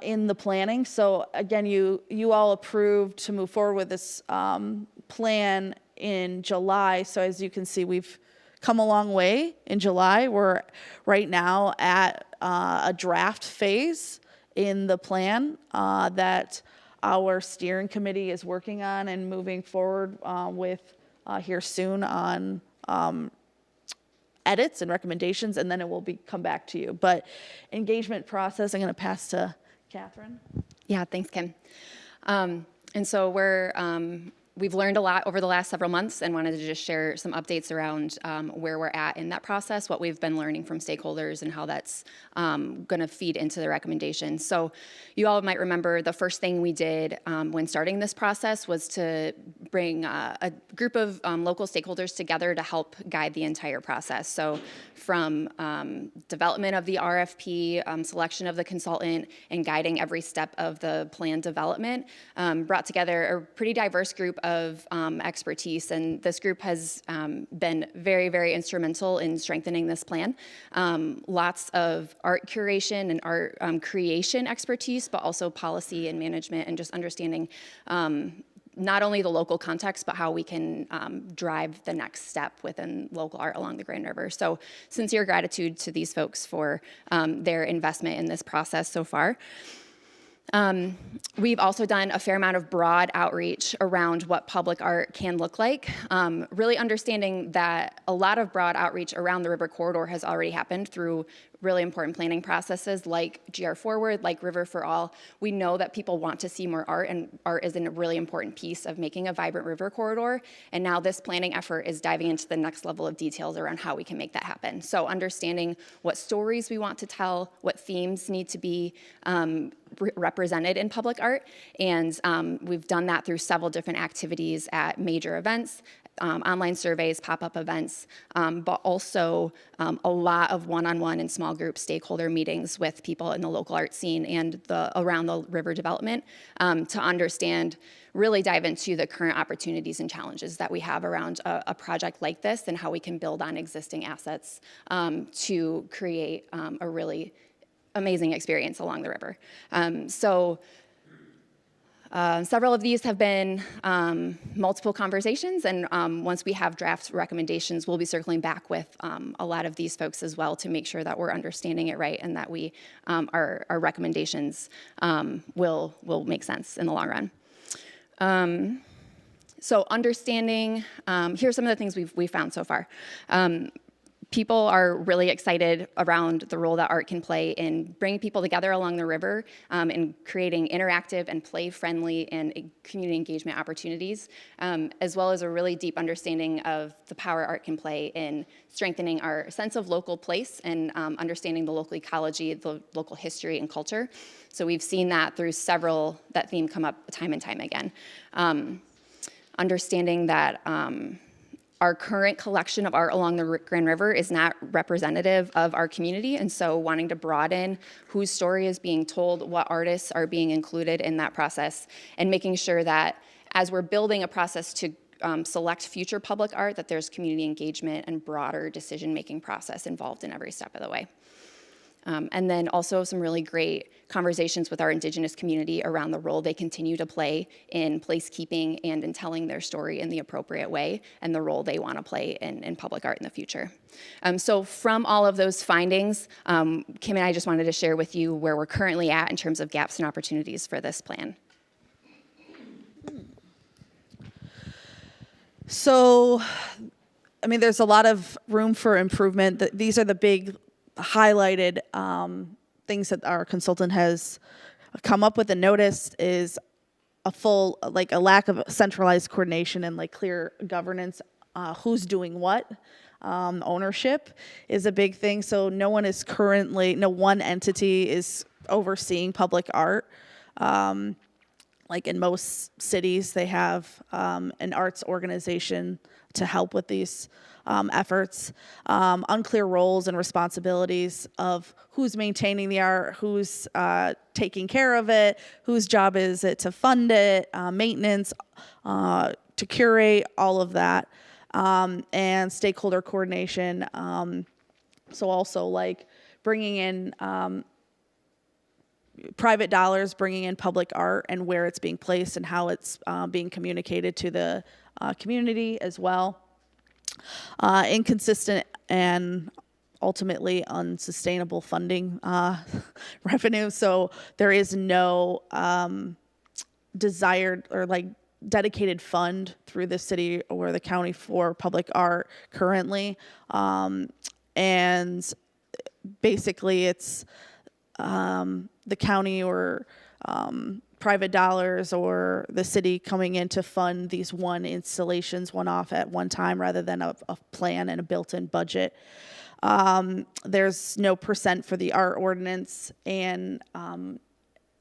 in the planning. So again, you all approved to move forward with this plan in July. So as you can see, we've come a long way in July. We're right now at a draft phase in the plan that our steering committee is working on and moving forward with here soon on edits and recommendations, and then it will come back to you. But engagement process, I'm going to pass to Catherine. Yeah, thanks, Kim. And so we've learned a lot over the last several months and wanted to just share some updates around where we're at in that process, what we've been learning from stakeholders, and how that's going to feed into the recommendations. So you all might remember the first thing we did when starting this process was to bring a group of local stakeholders together to help guide the entire process. So from development of the RFP, selection of the consultant, and guiding every step of the plan development, brought together a pretty diverse group of expertise, and this group has been very, very instrumental in strengthening this plan. Lots of art curation and art creation expertise, but also policy and management, and just understanding not only the local context, but how we can drive the next step within local art along the Grand River. So sincere gratitude to these folks for their investment in this process so far. We've also done a fair amount of broad outreach around what public art can look like, really understanding that a lot of broad outreach around the river corridor has already happened through really important planning processes like GR Forward, like River for All. We know that people want to see more art, and art is a really important piece of making a vibrant river corridor. And now this planning effort is diving into the next level of details around how we can make that happen. So understanding what stories we want to tell, what themes need to be represented in public art. And we've done that through several different activities at major events, online surveys, pop-up events, but also a lot of one-on-one and small group stakeholder meetings with people in the local art scene and around the river development to understand, really dive into the current opportunities and challenges that we have around a project like this and how we can build on existing assets to create a really amazing experience along the river. Several of these have been multiple conversations, and once we have draft recommendations, we'll be circling back with a lot of these folks as well to make sure that we're understanding it right and that we our recommendations will make sense in the long run. So understanding, here's some of the things we've found so far. People are really excited around the role that art can play in bringing people together along the river and creating interactive and play-friendly and community engagement opportunities, as well as a really deep understanding of the power art can play in strengthening our sense of local place and understanding the local ecology, the local history and culture. So we've seen that through that theme come up time and time again. Understanding that our current collection of art along the Grand River is not representative of our community, and so wanting to broaden whose story is being told, what artists are being included in that process, and making sure that as we're building a process to select future public art, that there's community engagement and broader decision-making process involved in every step of the way. And then also some really great conversations with our Indigenous community around the role they continue to play in placekeeping and in telling their story in the appropriate way, and the role they want to play in public art in the future. So from all of those findings, Kim and I just wanted to share with you where we're currently at in terms of gaps and opportunities for this plan. So, I mean, there's a lot of room for improvement. These are the big highlighted things that our consultant has come up with a notice is a lack of centralized coordination and like clear governance, who's doing what. Ownership is a big thing. So no one entity is overseeing public art. Like in most cities, they have an arts organization to help with these efforts. Unclear roles and responsibilities of who's maintaining the art, who's taking care of it, whose job is it to fund it, maintenance, to curate, all of that. And stakeholder coordination. So also like bringing in private dollars, bringing in public art and where it's being placed and how it's being communicated to the community as well. Inconsistent and ultimately unsustainable funding revenue. So there is no desired or like dedicated fund through the city or the county for public art currently. And basically it's the county or private dollars or the city coming in to fund these installations one-off at one time rather than a plan and a built-in budget. There's no percent for the art ordinance and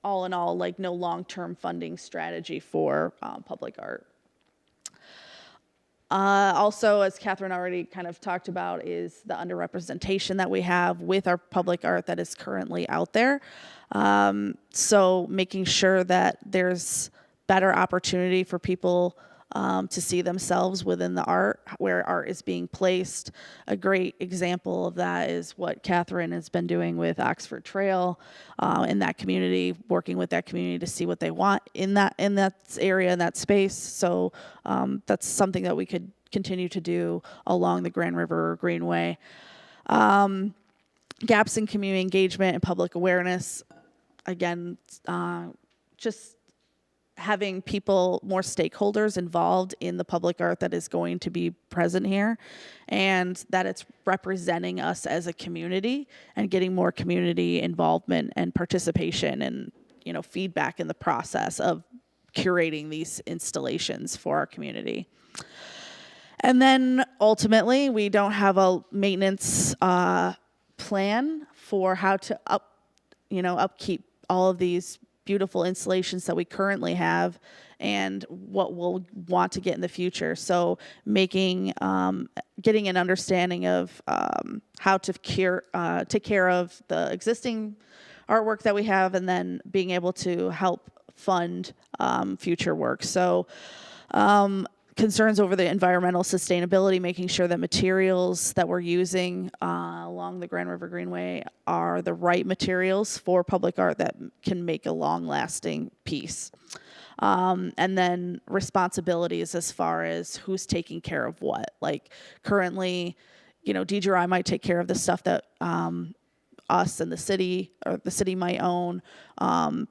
all in all, like no long-term funding strategy for public art. Also, as Catherine already kind of talked about, is the underrepresentation that we have with our public art that is currently out there. So making sure that there's better opportunity for people to see themselves within the art, where art is being placed. A great example of that is what Catherine has been doing with Oxford Trail in that community, working with that community to see what they want in that area, in that space. So that's something that we could continue to do along the Grand River Greenway. Gaps in community engagement and public awareness. Again, just having people, more stakeholders involved in the public art that is going to be present here, and that it's representing us as a community and getting more community involvement and participation and, feedback in the process of curating these installations for our community. And then ultimately, we don't have a maintenance plan for how to upkeep all of these beautiful installations that we currently have and what we'll want to get in the future. So getting an understanding of how to take care of the existing artwork that we have, and then being able to help fund future work. So concerns over the environmental sustainability, making sure that materials that we're using along the Grand River Greenway are the right materials for public art that can make a long-lasting piece. And then responsibilities as far as who's taking care of what. Like currently, DGRI might take care of the stuff that us and the city might own.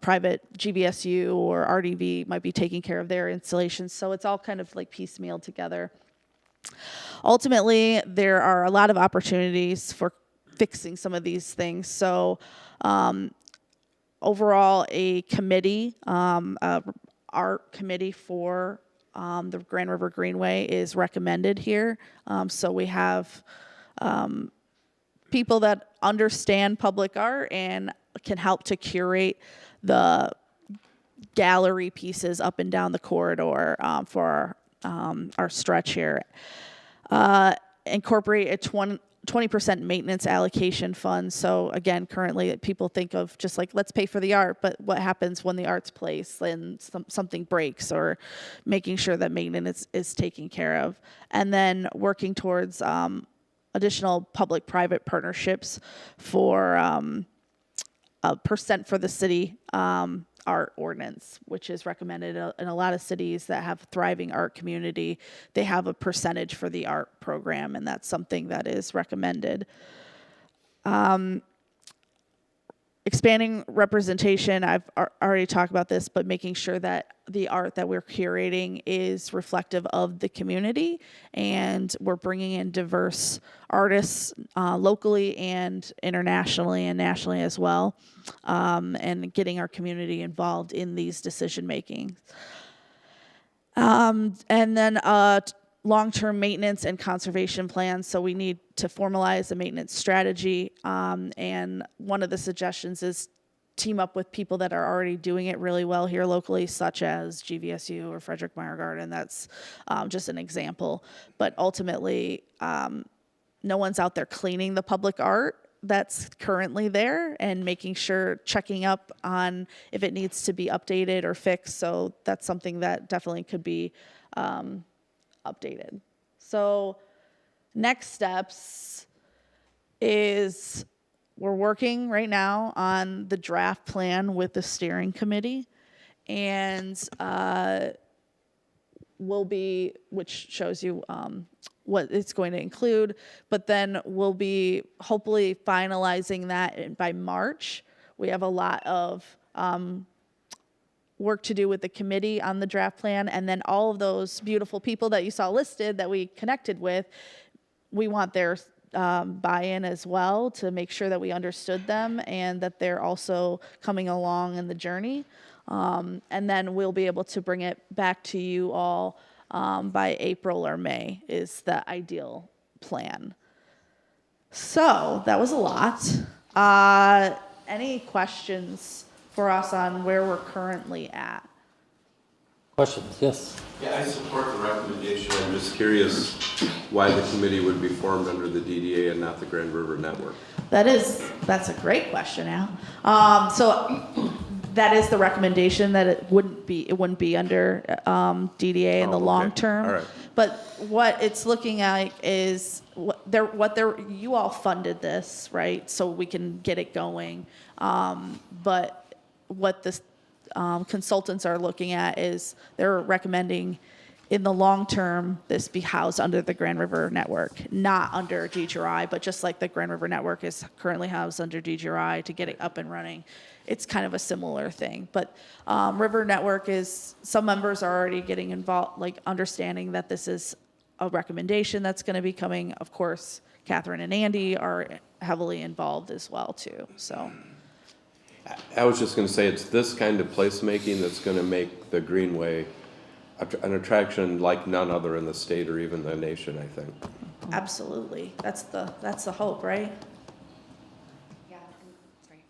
Private GVSU or RDV might be taking care of their installations. So it's all kind of like piecemeal together. Ultimately, there are a lot of opportunities for fixing some of these things. So overall, a committee, art committee for the Grand River Greenway is recommended here. So we have people that understand public art and can help to curate the gallery pieces up and down the corridor for our stretch here. Incorporate a 20% maintenance allocation fund. So again, currently people think of just like, let's pay for the art, but what happens when the art's placed and something breaks, or making sure that maintenance is taken care of. And then working towards additional public-private partnerships for a percent for the city art ordinance, which is recommended in a lot of cities that have thriving art community. They have a percentage for the art program, and that's something that is recommended. expanding representation, I've already talked about this, but making sure that the art that we're curating is reflective of the community, and we're bringing in diverse artists locally and internationally and nationally as well, and getting our community involved in these decision making. And then long-term maintenance and conservation plans. So we need to formalize a maintenance strategy. And one of the suggestions is team up with people that are already doing it really well here locally, such as GVSU or Frederick Meyer Garden. That's just an example. But ultimately, no one's out there cleaning the public art that's currently there and making sure, checking up on if it needs to be updated or fixed. So that's something that definitely could be updated. So next steps is we're working right now on the draft plan with the steering committee, and which shows you what it's going to include, but then we'll be hopefully finalizing that by March. We have a lot of work to do with the committee on the draft plan, and then all of those beautiful people that you saw listed that we connected with, we want their buy-in as well to make sure that we understood them and that they're also coming along in the journey. And then we'll be able to bring it back to you all by April or May is the ideal plan. So that was a lot. Any questions for us on where we're currently at? Questions? Yes. Yeah, I support the recommendation. I'm just curious why the committee would be formed under the DDA and not the Grand River Network. That's a great question, Al. So that is the recommendation, that it wouldn't be under DDA in the long term. All right. But what it's looking at is you all funded this, right? So we can get it going. But what the consultants are looking at is they're recommending in the long term this be housed under the Grand River Network, not under DGRI, but just like the Grand River Network is currently housed under DGRI to get it up and running. It's kind of a similar thing. But River Network some members are already getting involved, like understanding that this is a recommendation that's going to be coming. Of course, Catherine and Andy are heavily involved as well too, so. I was just going to say, it's this kind of placemaking that's going to make the Greenway an attraction like none other in the state or even the nation, I think. Absolutely. That's the hope, right? Yeah, sorry.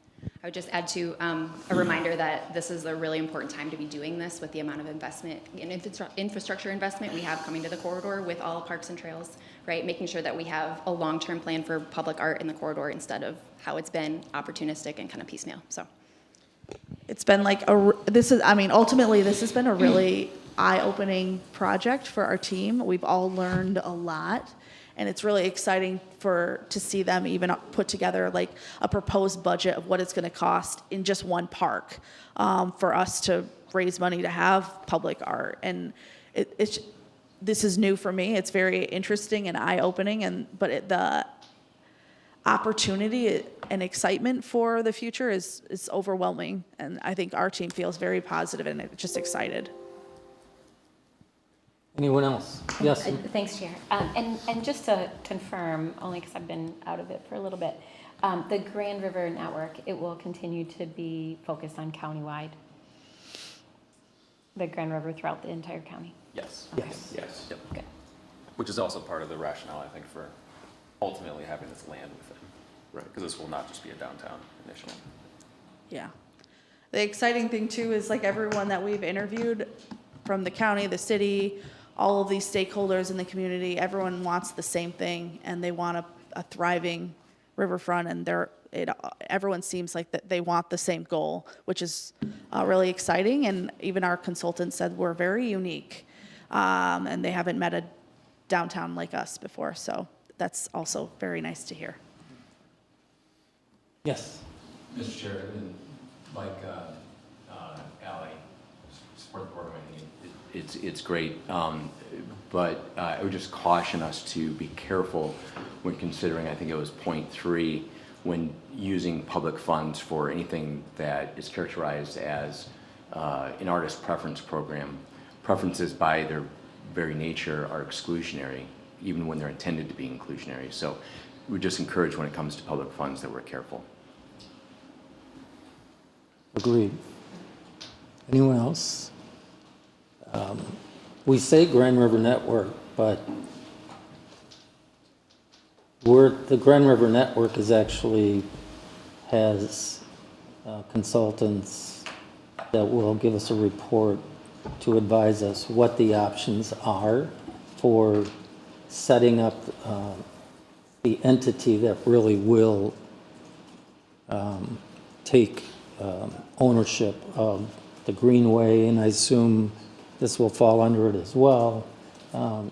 I would just add to a reminder that this is a really important time to be doing this with the amount of investment and infrastructure investment we have coming to the corridor with all the parks and trails, right? Making sure that we have a long-term plan for public art in the corridor instead of how it's been opportunistic and kind of piecemeal. So it's been like ultimately this has been a really eye-opening project for our team. We've all learned a lot, and it's really exciting to see them even put together like a proposed budget of what it's going to cost in just one park for us to raise money to have public art. And this is new for me. It's very interesting and eye-opening, but the opportunity and excitement for the future is overwhelming, and I think our team feels very positive and just excited. Anyone else? Yes. Thanks, Chair. And just to confirm, only because I've been out of it for a little bit, the Grand River Network, it will continue to be focused on countywide, the Grand River throughout the entire county. Yes. Okay. Yes. Yep. Good. Which is also part of the rationale, I think, for ultimately having this land within. Right. Because this will not just be a downtown initiative. Yeah. The exciting thing too is like everyone that we've interviewed from the county, the city, all of these stakeholders in the community, everyone wants the same thing, and they want a thriving riverfront, and everyone seems like that they want the same goal, which is really exciting. And even our consultant said we're very unique, and they haven't met a downtown like us before, so that's also very nice to hear. Yes. Mr. Chair, and like Ally, support the program. It's great, but I would just caution us to be careful when considering, I think it was point 3, when using public funds for anything that is characterized as an artist preference program, preferences by their very nature are exclusionary, even when they're intended to be inclusionary. So we just encourage when it comes to public funds that we're careful. Agreed. Anyone else? We say Grand River Network, but the Grand River Network is actually has consultants that will give us a report to advise us what the options are for setting up the entity that really will take ownership of the Greenway, and I assume this will fall under it as well.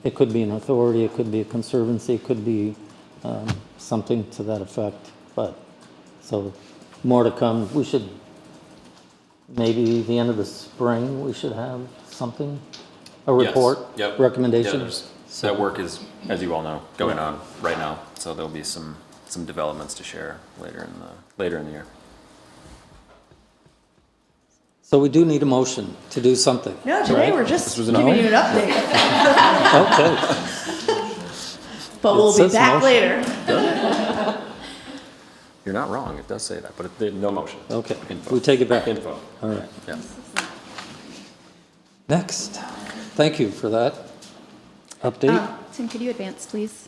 It could be an authority, it could be a conservancy, it could be something to that effect. But so more to come. We should maybe the end of the spring we should have something, a report, Yes. Yep. recommendation. Yeah, that work is, as you all know, going on right now. So there'll be some developments to share later in the year. So we do need a motion to do something. No, today right? we're just This was giving you an update. Okay. But we'll be back later. You're not wrong. It does say that, but no motion. Okay. Info. We take it back. Info. All right. Yeah. Next. Thank you for that update. Tim, could you advance, please?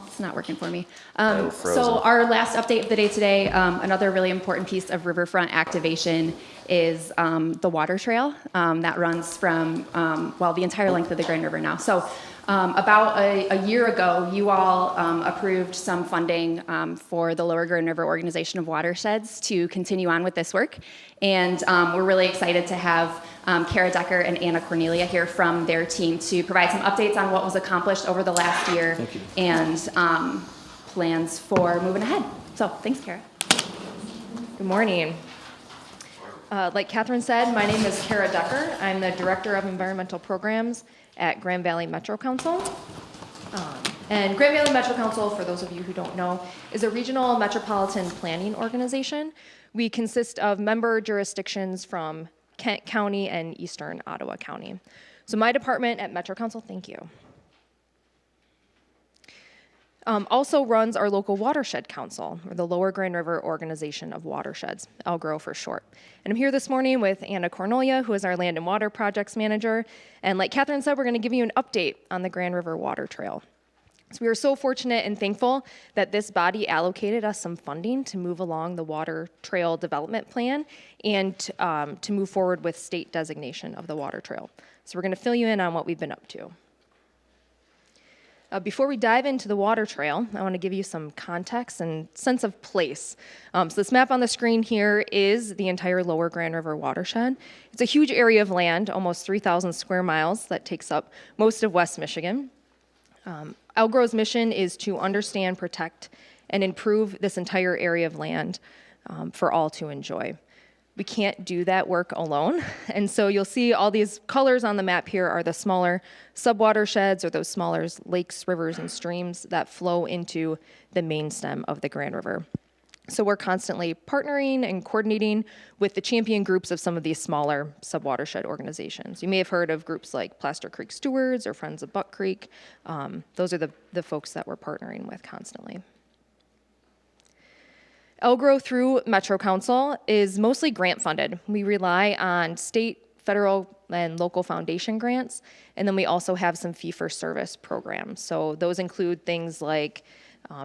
It's not working for me. Frozen. So our last update of the day today, another really important piece of riverfront activation is the water trail that runs from, the entire length of the Grand River now. So about a year ago, you all approved some funding for the Lower Grand River Organization of Watersheds to continue on with this work. And we're really excited to have Kara Decker and Anna Cornelia here from their team to provide some updates on what was accomplished over the last year and plans for moving ahead. So thanks, Kara. Good morning. Like Catherine said, my name is Kara Decker. I'm the Director of Environmental Programs at Grand Valley Metro Council. And Grand Valley Metro Council, for those of you who don't know, is a regional metropolitan planning organization. We consist of member jurisdictions from Kent County and Eastern Ottawa County. So my department at Metro Council, thank you, also runs our local watershed council, or the Lower Grand River Organization of Watersheds, LGRO for short. And I'm here this morning with Anna Cornelia, who is our Land and Water Projects Manager. And like Catherine said, we're going to give you an update on the Grand River Water Trail. So we are so fortunate and thankful that this body allocated us some funding to move along the water trail development plan and to move forward with state designation of the water trail. So we're going to fill you in on what we've been up to. Before we dive into the water trail, I want to give you some context and sense of place. So this map on the screen here is the entire Lower Grand River watershed. It's a huge area of land, almost 3,000 square miles, that takes up most of West Michigan. LGRO's mission is to understand, protect, and improve this entire area of land for all to enjoy. We can't do that work alone, and so you'll see all these colors on the map here are the smaller subwatersheds, or those smaller lakes, rivers, and streams that flow into the main stem of the Grand River. So we're constantly partnering and coordinating with the champion groups of some of these smaller subwatershed organizations. You may have heard of groups like Plaster Creek Stewards or Friends of Buck Creek. Those are the folks that we're partnering with constantly. LGRO through Metro Council is mostly grant funded. We rely on state, federal, and local foundation grants, and then we also have some fee-for-service programs. So those include things like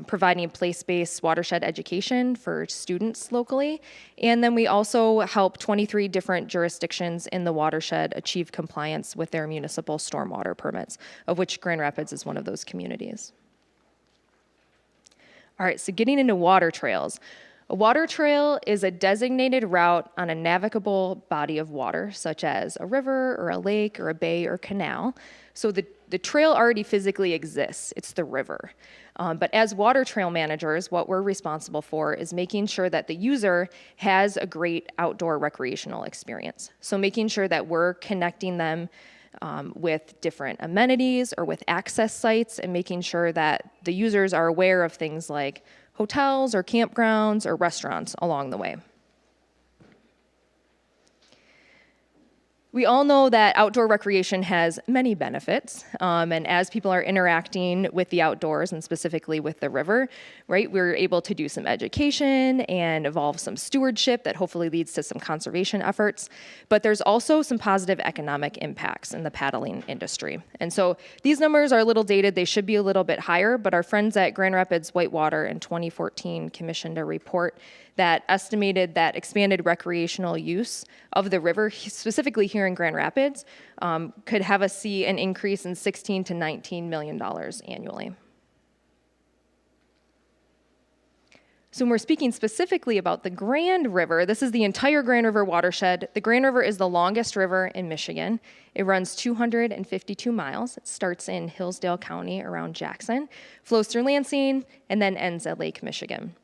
providing place-based watershed education for students locally. And then we also help 23 different jurisdictions in the watershed achieve compliance with their municipal stormwater permits, of which Grand Rapids is one of those communities. All right, so getting into water trails. A water trail is a designated route on a navigable body of water, such as a river or a lake or a bay or canal. So the trail already physically exists, it's the river. But as water trail managers, what we're responsible for is making sure that the user has a great outdoor recreational experience. So making sure that we're connecting them with different amenities or with access sites, and making sure that the users are aware of things like hotels or campgrounds or restaurants along the way. We all know that outdoor recreation has many benefits, and as people are interacting with the outdoors and specifically with the river, right, we're able to do some education and evolve some stewardship that hopefully leads to some conservation efforts. But there's also some positive economic impacts in the paddling industry. And so these numbers are a little dated. They should be a little bit higher, but our friends at Grand Rapids Whitewater in 2014 commissioned a report that estimated that expanded recreational use of the river, specifically here in Grand Rapids, could have us see an increase in $16 to $19 million annually. So when we're speaking specifically about the Grand River, this is the entire Grand River watershed. The Grand River is the longest river in Michigan. It runs 252 miles. It starts in Hillsdale County around Jackson, flows through Lansing, and then ends at Lake Michigan.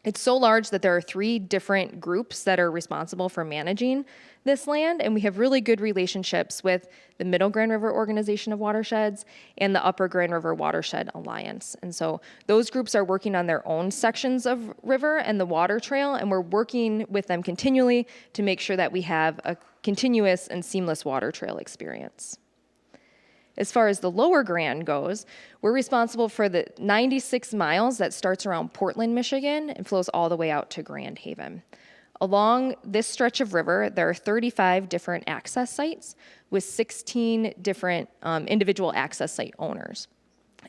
It's so large that there are 3 different groups that are responsible for managing this land, and we have really good relationships with the Middle Grand River Organization of Watersheds and the Upper Grand River Watershed Alliance. And so those groups are working on their own sections of river and the water trail, and we're working with them continually to make sure that we have a continuous and seamless water trail experience. As far as the Lower Grand goes, we're responsible for the 96 miles that starts around Portland, Michigan, and flows all the way out to Grand Haven. Along this stretch of river, there are 35 different access sites with 16 different individual access site owners.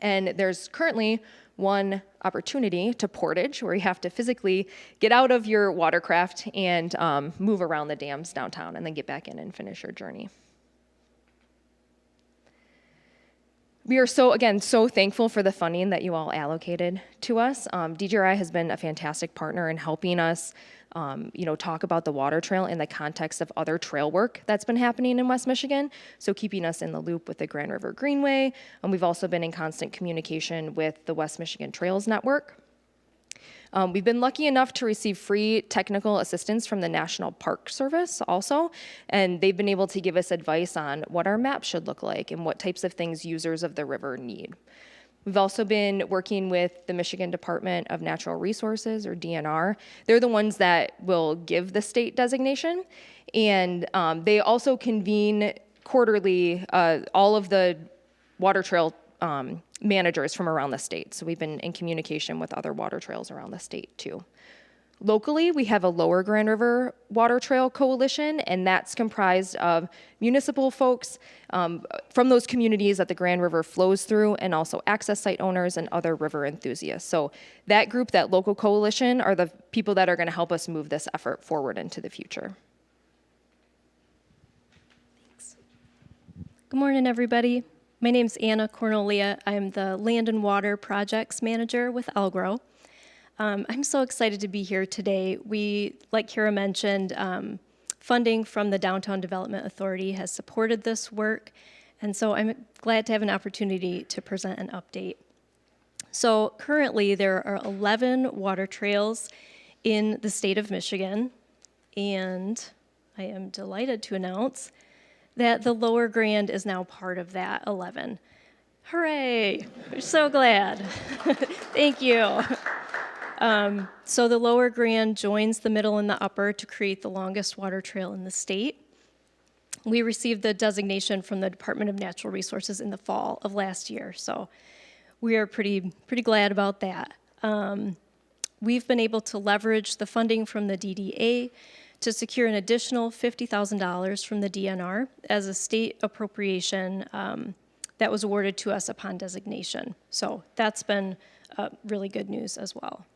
And there's currently one opportunity to portage, where you have to physically get out of your watercraft and move around the dams downtown and then get back in and finish your journey. We are so thankful for the funding that you all allocated to us. DGRI has been a fantastic partner in helping us, talk about the water trail in the context of other trail work that's been happening in West Michigan. So keeping us in the loop with the Grand River Greenway. And we've also been in constant communication with the West Michigan Trails Network. We've been lucky enough to receive free technical assistance from the National Park Service also, and they've been able to give us advice on what our maps should look like and what types of things users of the river need. We've also been working with the Michigan Department of Natural Resources, or DNR. They're the ones that will give the state designation, and they also convene quarterly all of the water trail managers from around the state. So we've been in communication with other water trails around the state too. Locally, we have a Lower Grand River Water Trail Coalition, and that's comprised of municipal folks from those communities that the Grand River flows through, and also access site owners and other river enthusiasts. So that group, that local coalition, are the people that are going to help us move this effort forward into the future. Thanks. Good morning, everybody. My name's Anna Cornelia. I'm the Land and Water Projects Manager with Algro. I'm so excited to be here today. We, like Kara mentioned, funding from the Downtown Development Authority has supported this work, and so I'm glad to have an opportunity to present an update. So currently there are 11 water trails in the state of Michigan, and I am delighted to announce that the Lower Grand is now part of that 11. Hooray! We're so glad. Thank you. So the Lower Grand joins the Middle and the Upper to create the longest water trail in the state. We received the designation from the Department of Natural Resources in the fall of last year, so we are pretty glad about that. We've been able to leverage the funding from the DDA to secure an additional $50,000 from the DNR as a state appropriation that was awarded to us upon designation. So that's been really good news as well.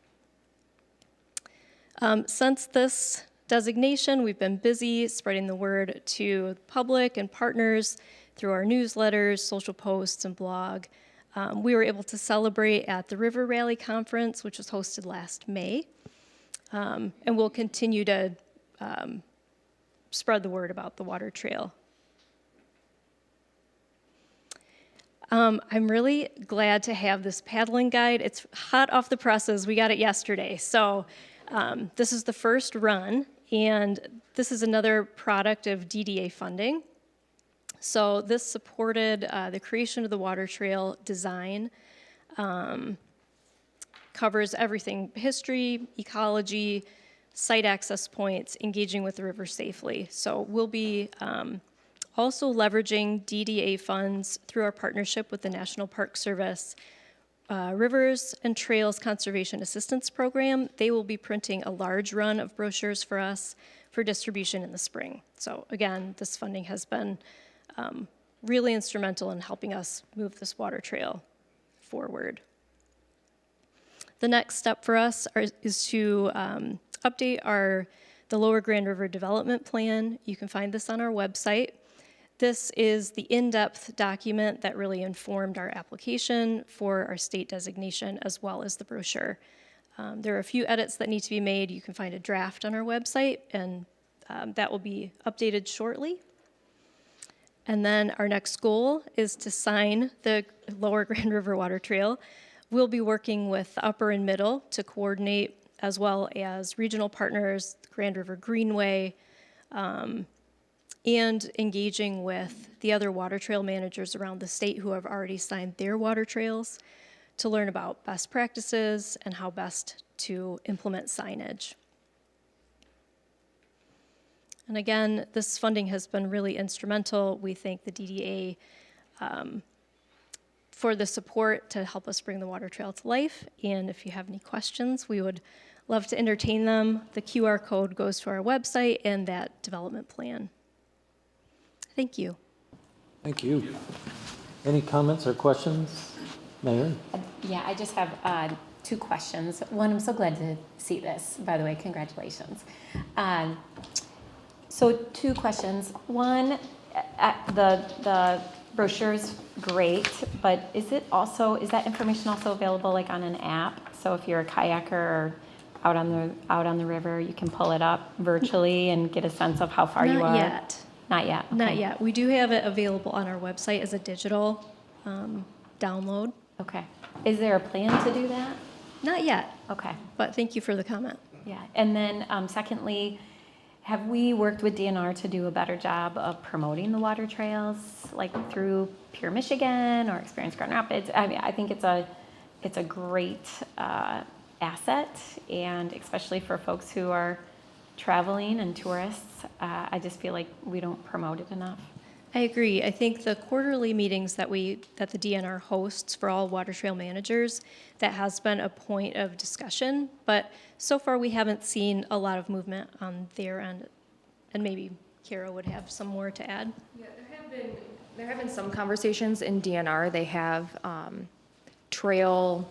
Since this designation, we've been busy spreading the word to the public and partners through our newsletters, social posts, and blog. We were able to celebrate at the River Rally Conference, which was hosted last May, and we'll continue to spread the word about the water trail. I'm really glad to have this paddling guide. It's hot off the presses. We got it yesterday. So this is the first run, and this is another product of DDA funding. So this supported the creation of the water trail design. covers everything: history, ecology, site access points, engaging with the river safely. So we'll be also leveraging DDA funds through our partnership with the National Park Service Rivers and Trails Conservation Assistance Program. They will be printing a large run of brochures for us for distribution in the spring. So again, this funding has been really instrumental in helping us move this water trail forward. The next step for us is to update the Lower Grand River Development Plan. You can find this on our website. This is the in-depth document that really informed our application for our state designation, as well as the brochure. There are a few edits that need to be made. You can find a draft on our website, and that will be updated shortly. And then our next goal is to sign the Lower Grand River Water Trail. We'll be working with the Upper and Middle to coordinate, as well as regional partners, Grand River Greenway, and engaging with the other water trail managers around the state who have already signed their water trails to learn about best practices and how best to implement signage. And again, this funding has been really instrumental. We thank the DDA for the support to help us bring the water trail to life. And if you have any questions, we would love to entertain them. The QR code goes to our website and that development plan. Thank you. Thank you. Any comments or questions, Mayor? Yeah, I just have 2 questions. One, I'm so glad to see this, by the way, congratulations. So 2 questions. One, the brochure's great, but is that information also available like on an app? So if you're a kayaker or out on the river, you can pull it up virtually and get a sense of how far you are? Not yet. Not yet. Okay. Not yet. We do have it available on our website as a digital download. Okay. Is there a plan to do that? Not yet. Okay. But thank you for the comment. Yeah. And then secondly, have we worked with DNR to do a better job of promoting the water trails, like through Pure Michigan or Experience Grand Rapids? I mean, I think it's a great asset, and especially for folks who are traveling and tourists, I just feel like we don't promote it enough. I agree. I think the quarterly meetings that the DNR hosts for all water trail managers, that has been a point of discussion, but so far we haven't seen a lot of movement on their end, and maybe Kara would have some more to add. Yeah, there have been some conversations in DNR. They have trail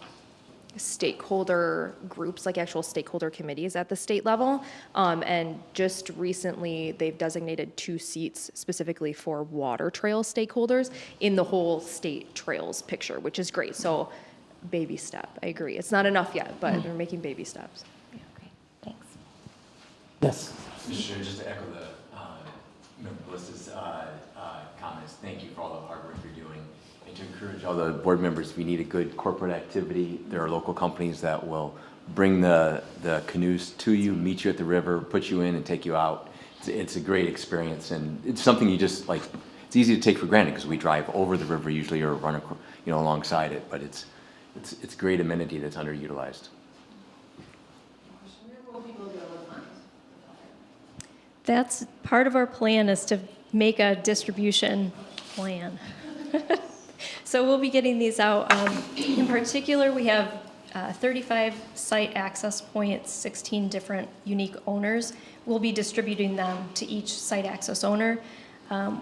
stakeholder groups, like actual stakeholder committees at the state level. And just recently, they've designated 2 seats specifically for water trail stakeholders in the whole state trails picture, which is great. So baby step, I agree. It's not enough yet, but they're making baby steps. Yeah, great, thanks. Yes. Mr. Chair, just to echo Melissa's comments, thank you for all the hard work you're doing. And to encourage all the board members, if you need a good corporate activity, there are local companies that will bring the canoes to you, meet you at the river, put you in and take you out. It's a great experience, and it's something you just like, it's easy to take for granted because we drive over the river usually or run alongside it, but it's a great amenity that's underutilized. That's part of our plan, is to make a distribution plan. So we'll be getting these out. In particular, we have 35 site access points, 16 different unique owners. We'll be distributing them to each site access owner.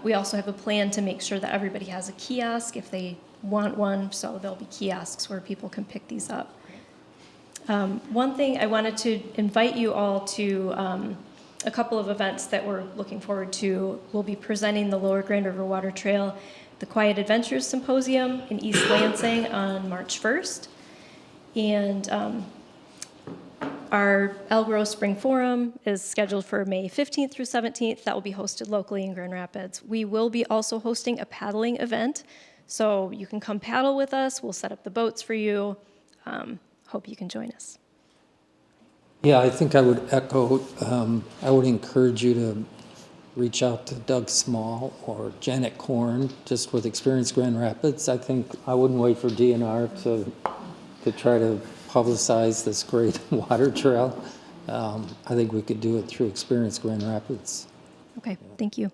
We also have a plan to make sure that everybody has a kiosk if they want one, so there'll be kiosks where people can pick these up. One thing I wanted to invite you all to a couple of events that we're looking forward to. We'll be presenting the Lower Grand River Water Trail, the Quiet Adventures Symposium in East Lansing on March 1st. And our Elk Spring Forum is scheduled for May 15th through 17th. That will be hosted locally in Grand Rapids. We will be also hosting a paddling event, so you can come paddle with us. We'll set up the boats for you. Hope you can join us. Yeah, I think I would echo, I would encourage you to reach out to Doug Small or Janet Korn, just with Experience Grand Rapids. I think I wouldn't wait for DNR to try to publicize this great water trail. I think we could do it through Experience Grand Rapids. Okay, thank you.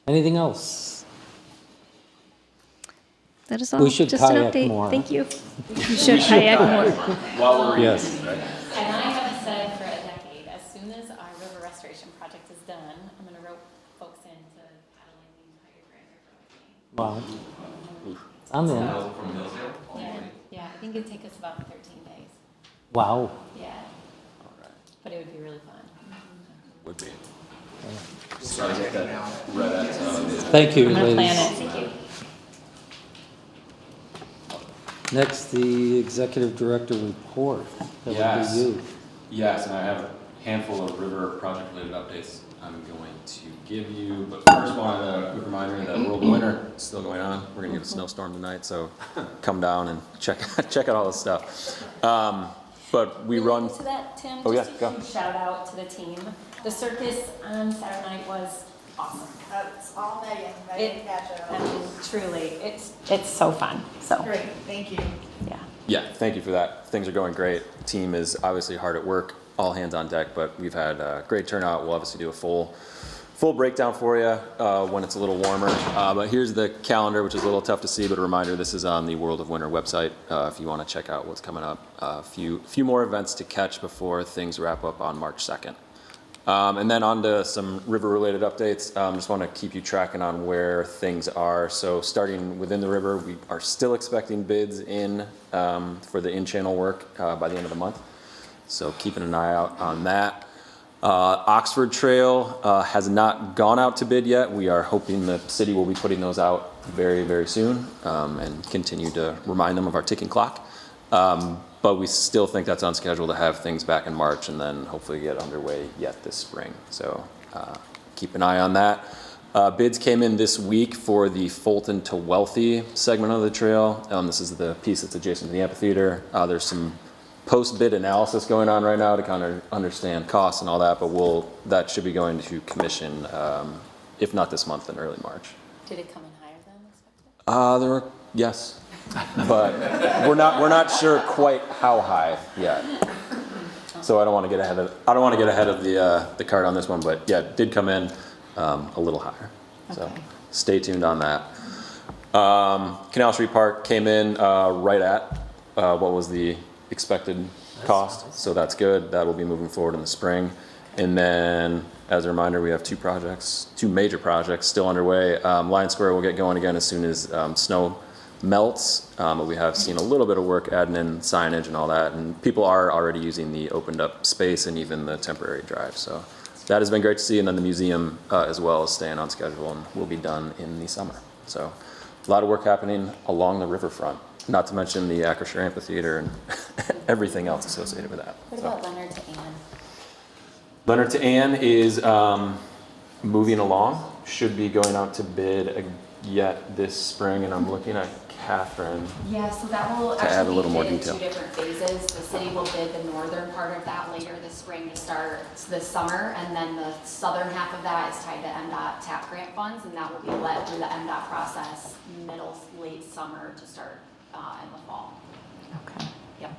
Anything else? That is all. We should Just an kayak update. more. Thank you. You should kayak more. While we're Yes. And I have said for a decade, as soon as our river restoration project is done, I'm gonna rope folks into paddling the entire Grand River with me. Wow. I'm in. Yeah, I think it'd take us about 13 days. Wow. Yeah. But it would be really fun. Would be. Sorry to get that red X out of it. Thank you, I'm gonna ladies. plan it. Thank you. Next, the Executive Director report. That would be you. Yes, and I have a handful of river project-related updates I'm going to give you. But first, wanted a quick reminder that World Winter is still going on. We're going to get a snowstorm tonight, so come down and check out all this stuff. But we run. To that, Tim, Oh, just yeah, a go. huge shout out to the team. The circus on Saturday night was awesome. That's all Megan. I Megan mean, truly, it's so fun. So Great, thank you. yeah. Yeah, thank you for that. Things are going great. Team is obviously hard at work, all hands on deck, but we've had a great turnout. We'll obviously do a full breakdown for you when it's a little warmer. But here's the calendar, which is a little tough to see, but a reminder, this is on the World of Winter website if you want to check out what's coming up. A few more events to catch before things wrap up on March 2nd. And then on to some river-related updates. Just want to keep you tracking on where things are. So starting within the river, we are still expecting bids in for the in-channel work by the end of the month. So keeping an eye out on that. Oxford Trail has not gone out to bid yet. We are hoping the city will be putting those out very, very soon and continue to remind them of our ticking clock. But we still think that's on schedule to have things back in March and then hopefully get underway yet this spring. So keep an eye on that. Bids came in this week for the Fulton to Wealthy segment of the trail. This is the piece that's adjacent to the amphitheater. There's some post-bid analysis going on right now to kind of understand costs and all that, but that should be going to commission, if not this month, then early March. Did it come in higher than expected? Yes. But we're not sure quite how high yet. So I don't want to get ahead of the cart on this one, but yeah, it did come in a little higher. So stay tuned on that. Canal Street Park came in right at what was the expected cost, so that's good. That will be moving forward in the spring. And then, as a reminder, we have two major projects still underway. Lion Square will get going again as soon as snow melts, but we have seen a little bit of work adding in signage and all that, and people are already using the opened up space and even the temporary drive, so that has been great to see. And then the museum as well is staying on schedule and will be done in the summer. So a lot of work happening along the riverfront, not to mention the Acrisure Amphitheater and everything else associated with that. What about Leonard to Ann? Leonard to Ann is moving along, should be going out to bid yet this spring, and I'm looking at Catherine. Yeah, so that will To add a actually little be more bid in detail. 2 different phases. The city will bid the northern part of that later this spring to start this summer, and then the southern half of that is tied to MDOT TAP grant funds, and that will be led through the MDOT process late summer to start in the fall. Okay. Yep.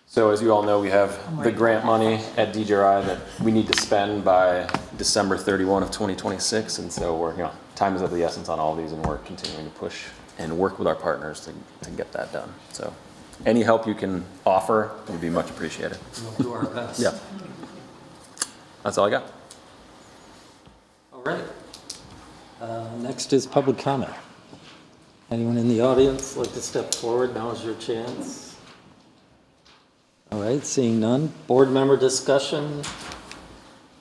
So as you all know, we have the grant money at DJRI that we need to spend by December 31 of 2026, and so time is of the essence on all of these, and we're continuing to push and work with our partners to get that done. So any help you can offer would be much appreciated. We'll do our best. Yeah. That's all I got. All right. Next is public comment. Anyone in the audience like to step forward? Now is your chance. All right, seeing none. Board member discussion.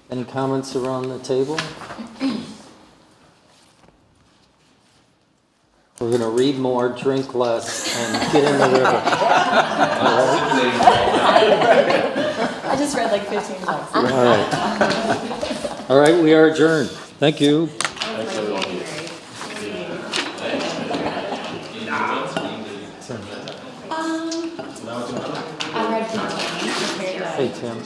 Any comments around the table? We're going to read more, drink less, and get in the river. All right. I just read like 15 books. All right. All right, we are adjourned. Thank you. I read 15. Hey, Tim.